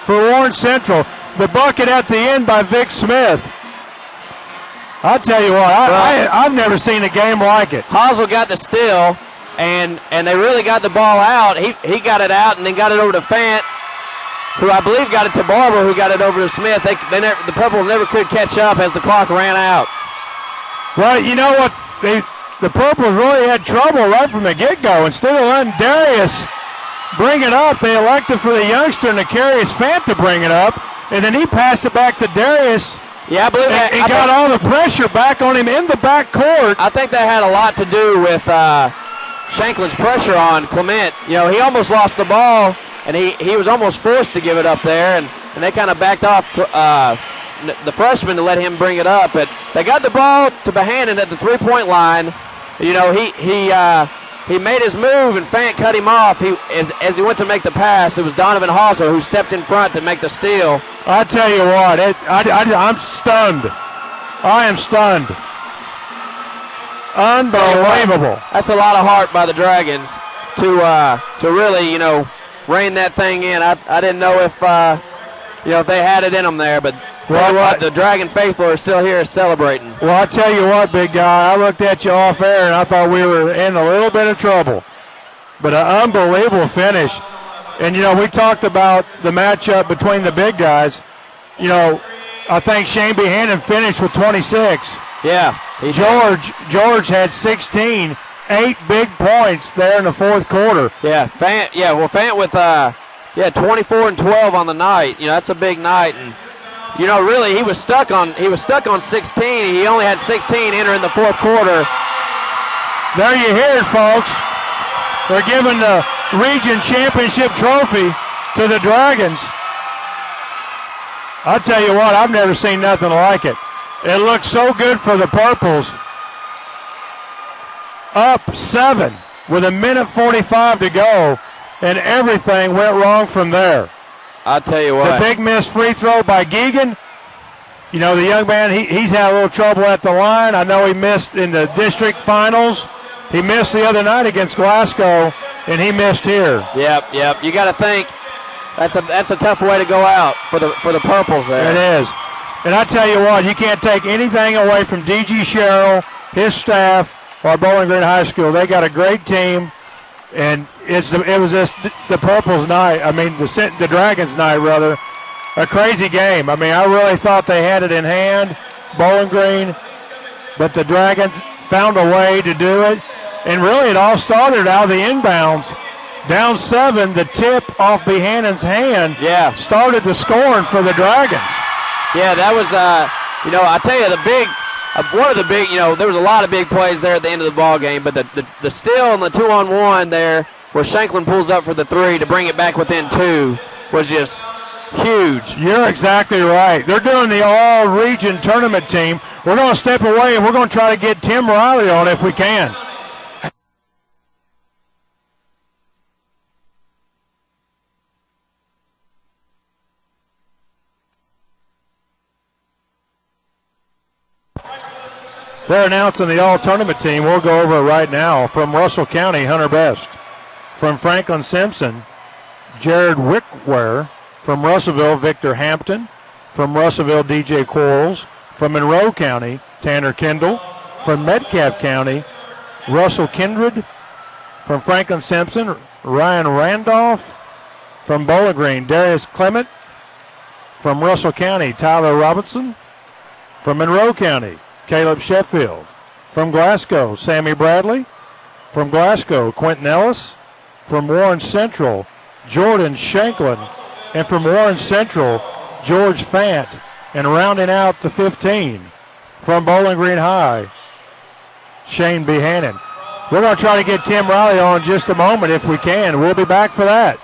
for Warren Central. The bucket at the end by Vic Smith. I'll tell you what, I've never seen a game like it. Hosel got the steal, and they really got the ball out. He got it out and then got it over to Fant, who I believe got it to Barber, who got it over to Smith. The Purples never could catch up as the clock ran out. Well, you know what? The Purples really had trouble right from the get-go. Instead of letting Darius bring it up, they elected for the youngster Nakarius Fant to bring it up, and then he passed it back to Darius. Yeah, I believe that. He got all the pressure back on him in the back court. I think that had a lot to do with Shanklin's pressure on Clement. You know, he almost lost the ball, and he was almost forced to give it up there, and they kind of backed off the freshman to let him bring it up. But they got the ball to Behanan at the three-point line. You know, he made his move, and Fant cut him off. As he went to make the pass, it was Donovan Hosel who stepped in front to make the steal. I tell you what, I'm stunned. I am stunned. Unbelievable. That's a lot of heart by the Dragons to really, you know, rein that thing in. I didn't know if if they had it in them there, but the Dragon faithful are still here celebrating. Well, I tell you what, big guy, I looked at you off air and I thought we were in a little bit of trouble. But an unbelievable finish. And, you know, we talked about the matchup between the big guys. You know, I think Chane Behanan finished with 26. Yeah. George had 16, 8 big points there in the fourth quarter. Yeah, Fant with 24 and 12 on the night. You know, that's a big night. And you know, really, he was stuck on 16. He only had 16 entering the fourth quarter. There you hear it, folks. They're giving the region championship trophy to the Dragons. I'll tell you what, I've never seen nothing like it. It looks so good for the Purples. Up 7 with 1:45 to go, and everything went wrong from there. I'll tell you what. The big missed free throw by Geegan. You know, the young man, he's had a little trouble at the line. I know he missed in the district finals. He missed the other night against Glasgow, and he missed here. Yep. You got to think that's a tough way to go out for the Purples there. It is. And I tell you what, you can't take anything away from D.G. Sherrill, his staff, or Bowling Green High School. They got a great team. And it was just the Purples' night. I mean, the Dragons' night, rather. a crazy game. I mean, I really thought they had it in hand, Bowling Green, but the Dragons found a way to do it. And really, it all started out of the inbounds. Down 7, the tip off Behanan's hand started the scoring for the Dragons. Yeah, that was, I tell you, one of the big, there was a lot of big plays there at the end of the ball game, but the steal and the 2-on-1 there, where Shanklin pulls up for the 3 to bring it back within 2, was just huge. You're exactly right. They're doing the all-region tournament team. We're going to step away, and we're going to try to get Tim Riley on if we can. They're announcing the all-tournament team. We'll go over it right now. From Russell County, Hunter Best. From Franklin Simpson, Jared Wickware. From Russellville, Victor Hampton. From Russellville, DJ Quarles. From Monroe County, Tanner Kendall. From Metcalfe County, Russell Kindred. From Franklin Simpson, Ryan Randolph. From Bowling Green, Darius Clement. From Russell County, Tyler Robinson. From Monroe County, Caleb Sheffield. From Glasgow, Sammy Bradley. From Glasgow, Quentin Ellis. From Warren Central, Jordan Shanklin. And from Warren Central, George Fant. And rounding out the 15, from Bowling Green High, Chane Behanan. We're going to try to get Tim Riley on in just a moment if we can. We'll be back for that.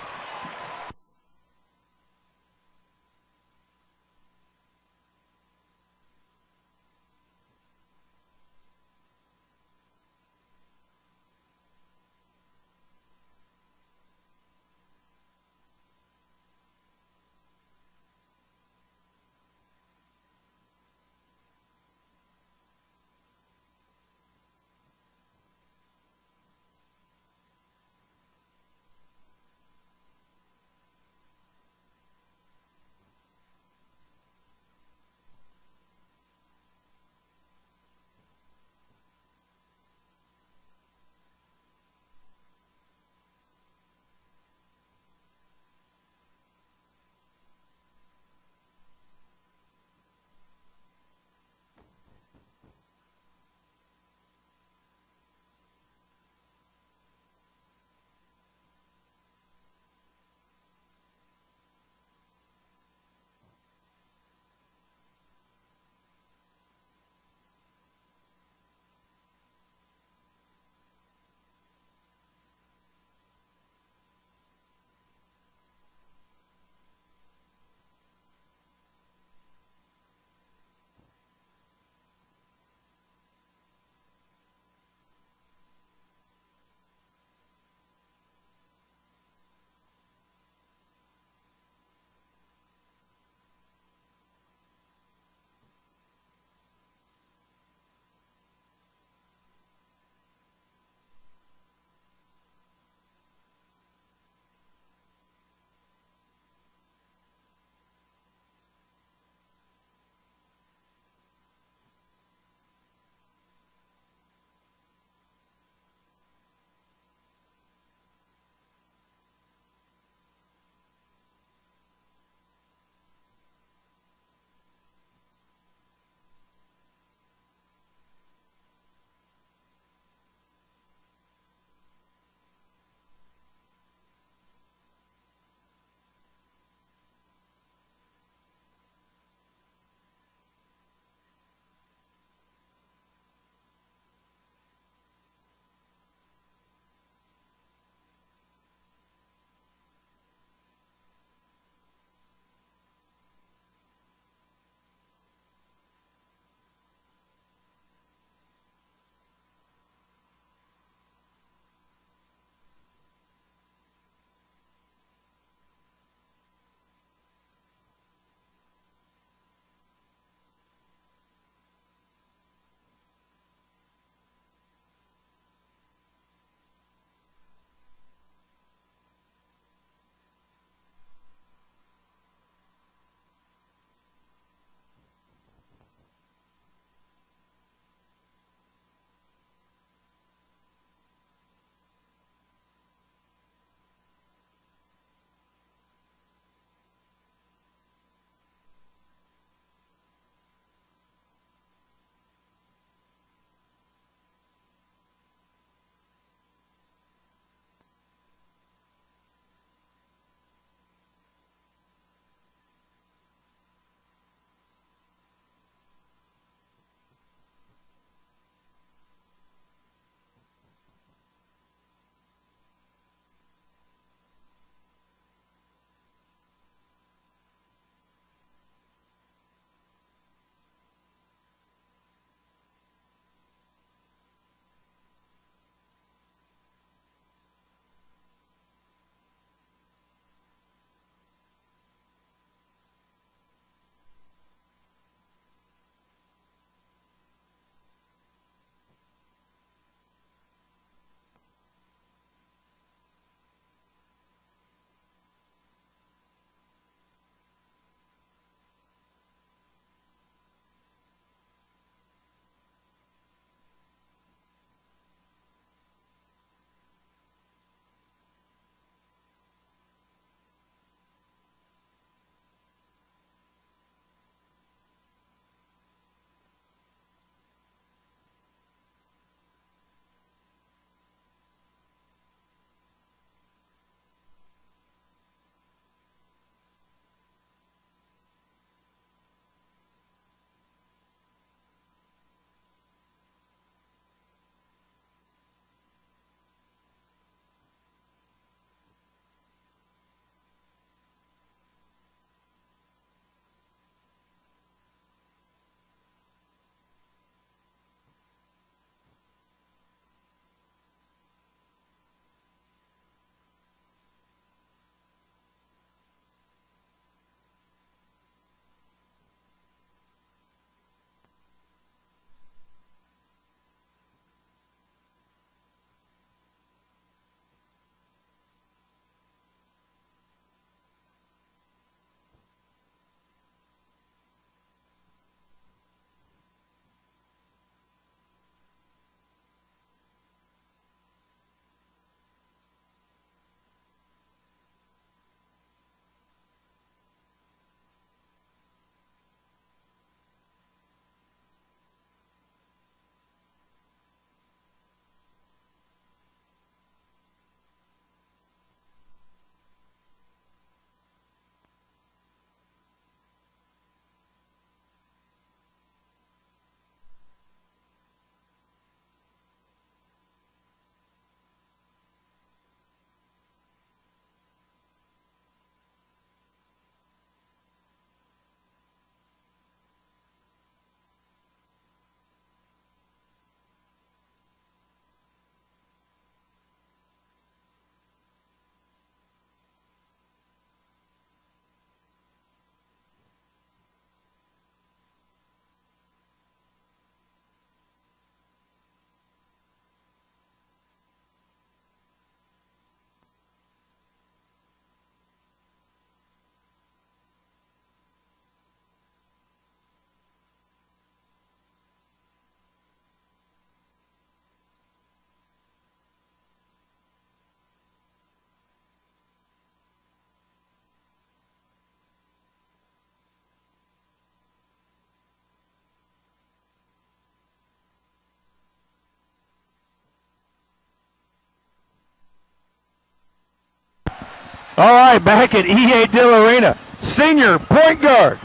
All right, back at EA Dill Arena, senior point guard,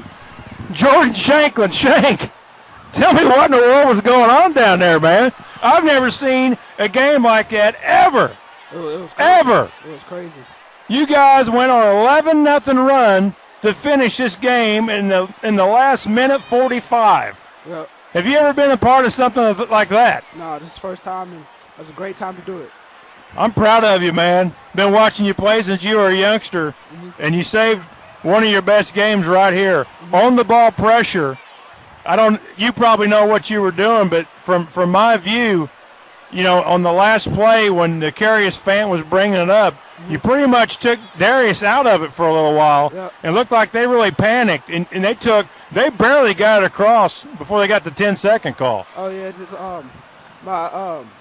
Jordan Shanklin. Shank, tell me what in the world was going on down there, man. I've never seen a game like that ever. It was crazy. Ever. It was crazy. You guys went on an 11-0 run to finish this game in the last minute 45. Yep. Have you ever been a part of something like that? No, this is the first time, and it was a great time to do it. I'm proud of you, man. Been watching you play since you were a youngster, and you saved one of your best games right here. On the ball pressure, you probably know what you were doing, but from my view, you know, on the last play when the George Fant was bringing it up, you pretty much took Darius out of it for a little while. Yep. And looked like they really panicked, and they barely got it across before they got the 10-second call. Oh yeah, just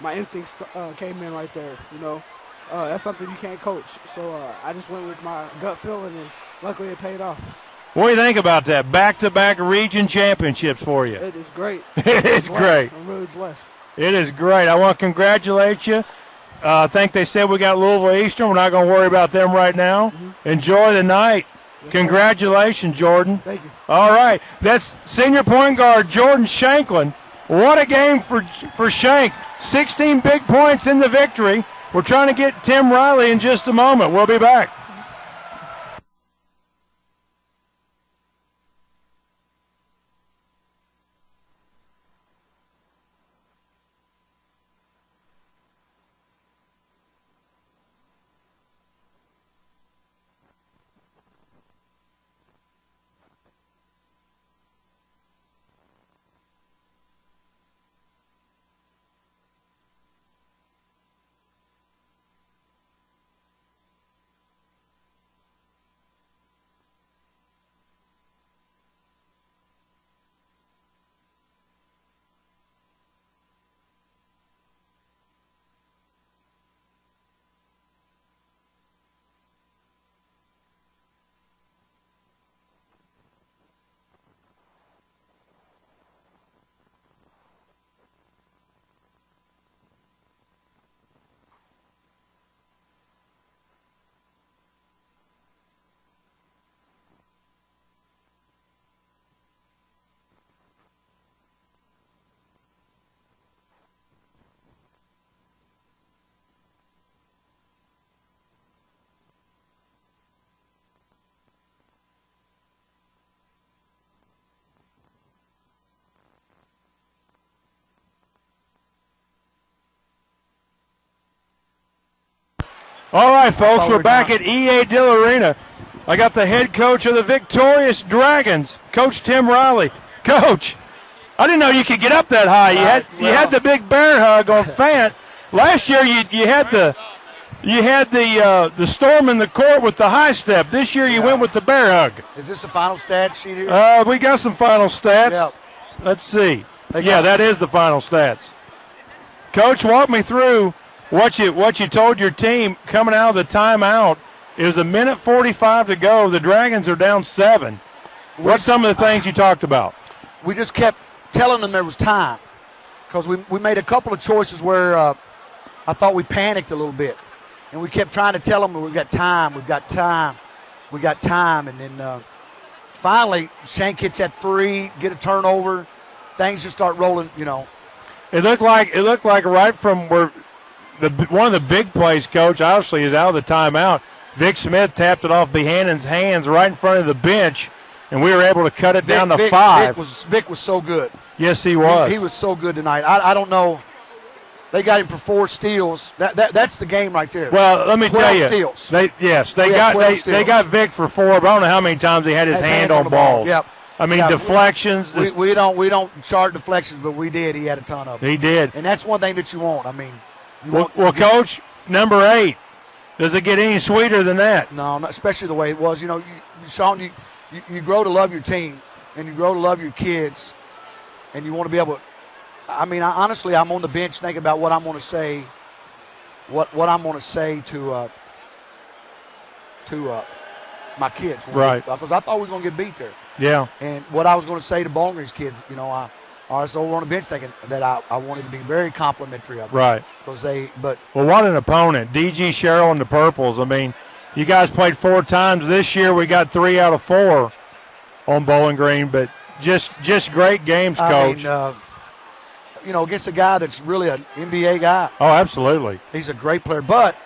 my instincts came in right there. You know, that's something you can't coach. So I just went with my gut feeling, and luckily it paid off. What do you think about that? Back-to-back region championships for you. It is great. It's great. I'm really blessed. It is great. I want to congratulate you. I think they said we got Louisville Eastern. We're not going to worry about them right now. Enjoy the night. Yes, Congratulations, Jordan. Thank you. All right. That's senior point guard Jordan Shanklin. What a game for Shank. 16 big points in the victory. We're trying to get Tim Riley in just a moment. We'll be back. All right, folks, we're back at EA Dill Arena. I got the head coach of the victorious Dragons, Coach Tim Riley. Coach, I didn't know you could get up that high. You had the big bear hug on Fant. Last year you had the storm in the court with the high step. This year you went with the bear hug. Is this the final stats sheet here? We got some final stats. Yep. Let's see. Yeah, that is the final stats. Coach, walk me through what you told your team coming out of the timeout. It was 1:45 to go. The Dragons are down 7. What's some of the things you talked about? We just kept telling them there was time because we made a couple of choices where I thought we panicked a little bit. And we kept trying to tell them we've got time, we've got time, we got time. And then finally, Shank hits that 3, get a turnover. Things just start rolling, you know. It looked like right from where one of the big plays, Coach, obviously is out of the timeout. Vic Smith tapped it off Behanan's hands right in front of the bench, and we were able to cut it down to 5. Vic was so good. Yes, he was. He was so good tonight. I don't know. They got him for 4 steals. That's the game right there. Well, let me tell you. 12 steals. They got Vic for 4, but I don't know how many times he had his hand on balls. Yep. I mean, deflections. We don't chart deflections, but we did. He had a ton of them. He did. And that's one thing that you want. I mean, well, Coach, number 8. Does it get any sweeter than that? No, not especially the way it was. You know, Sean, you grow to love your team, and you grow to love your kids, and you want to be able to. I mean, honestly, I'm on the bench thinking about what I'm going to say, what I'm going to say to my kids. Right. Because I thought we were going to get beat there. Yeah. And what I was going to say to Bowling Green's kids, you know, I was over on the bench thinking that I wanted to be very complimentary of them. Right. Because well, what an opponent. DG Sherrill and the Purples. I mean, You guys played 4 times. This year we got 3 out of 4 on Bowling Green, but just great games, Coach. I mean, against a guy that's really an NBA guy. Oh, absolutely. He's a great player. But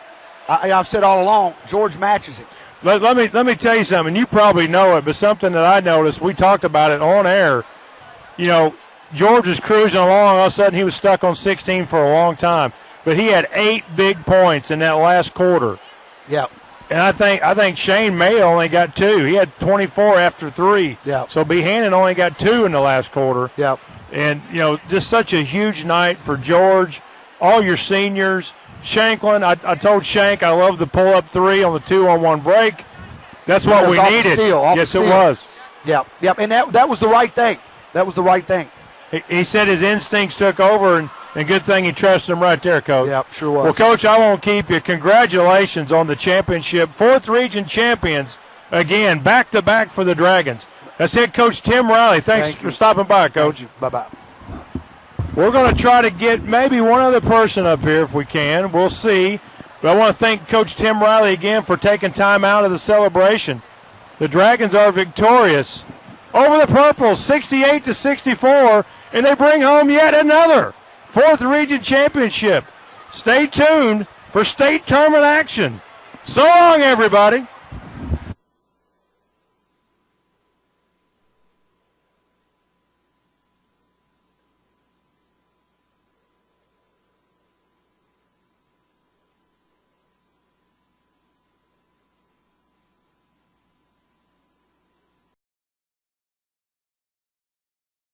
I've said all along, George matches him. Let me tell you something. You probably know it, but something that I noticed, we talked about it on air. George was cruising along. All of a sudden, he was stuck on 16 for a long time. But he had 8 big points in that last quarter. Yeah. And I think Chane Mayo only got 2. He had 24 after 3. Yeah. So Behanan only got 2 in the last quarter. Yeah. And, just such a huge night for George, all your seniors. Shanklin, I told Shank I love the pull-up 3 on the 2-on-1 break. That's what we needed. Yes, it was. Yep. And that was the right thing. That was the right thing. He said his instincts took over, and good thing he trusted him right there, Coach. Yep, sure was. Well, Coach, I won't keep you. Congratulations on the championship. 4th region champions, again, back-to-back for the Dragons. That's head coach Tim Riley. Thanks for stopping by, Coach. Bye-bye. We're going to try to get maybe one other person up here if we can. We'll see. But I want to thank Coach Tim Riley again for taking time out of the celebration. The Dragons are victorious over the Purples, 68-64, and they bring home yet another 4th region championship. Stay tuned for state tournament action. So long, everybody.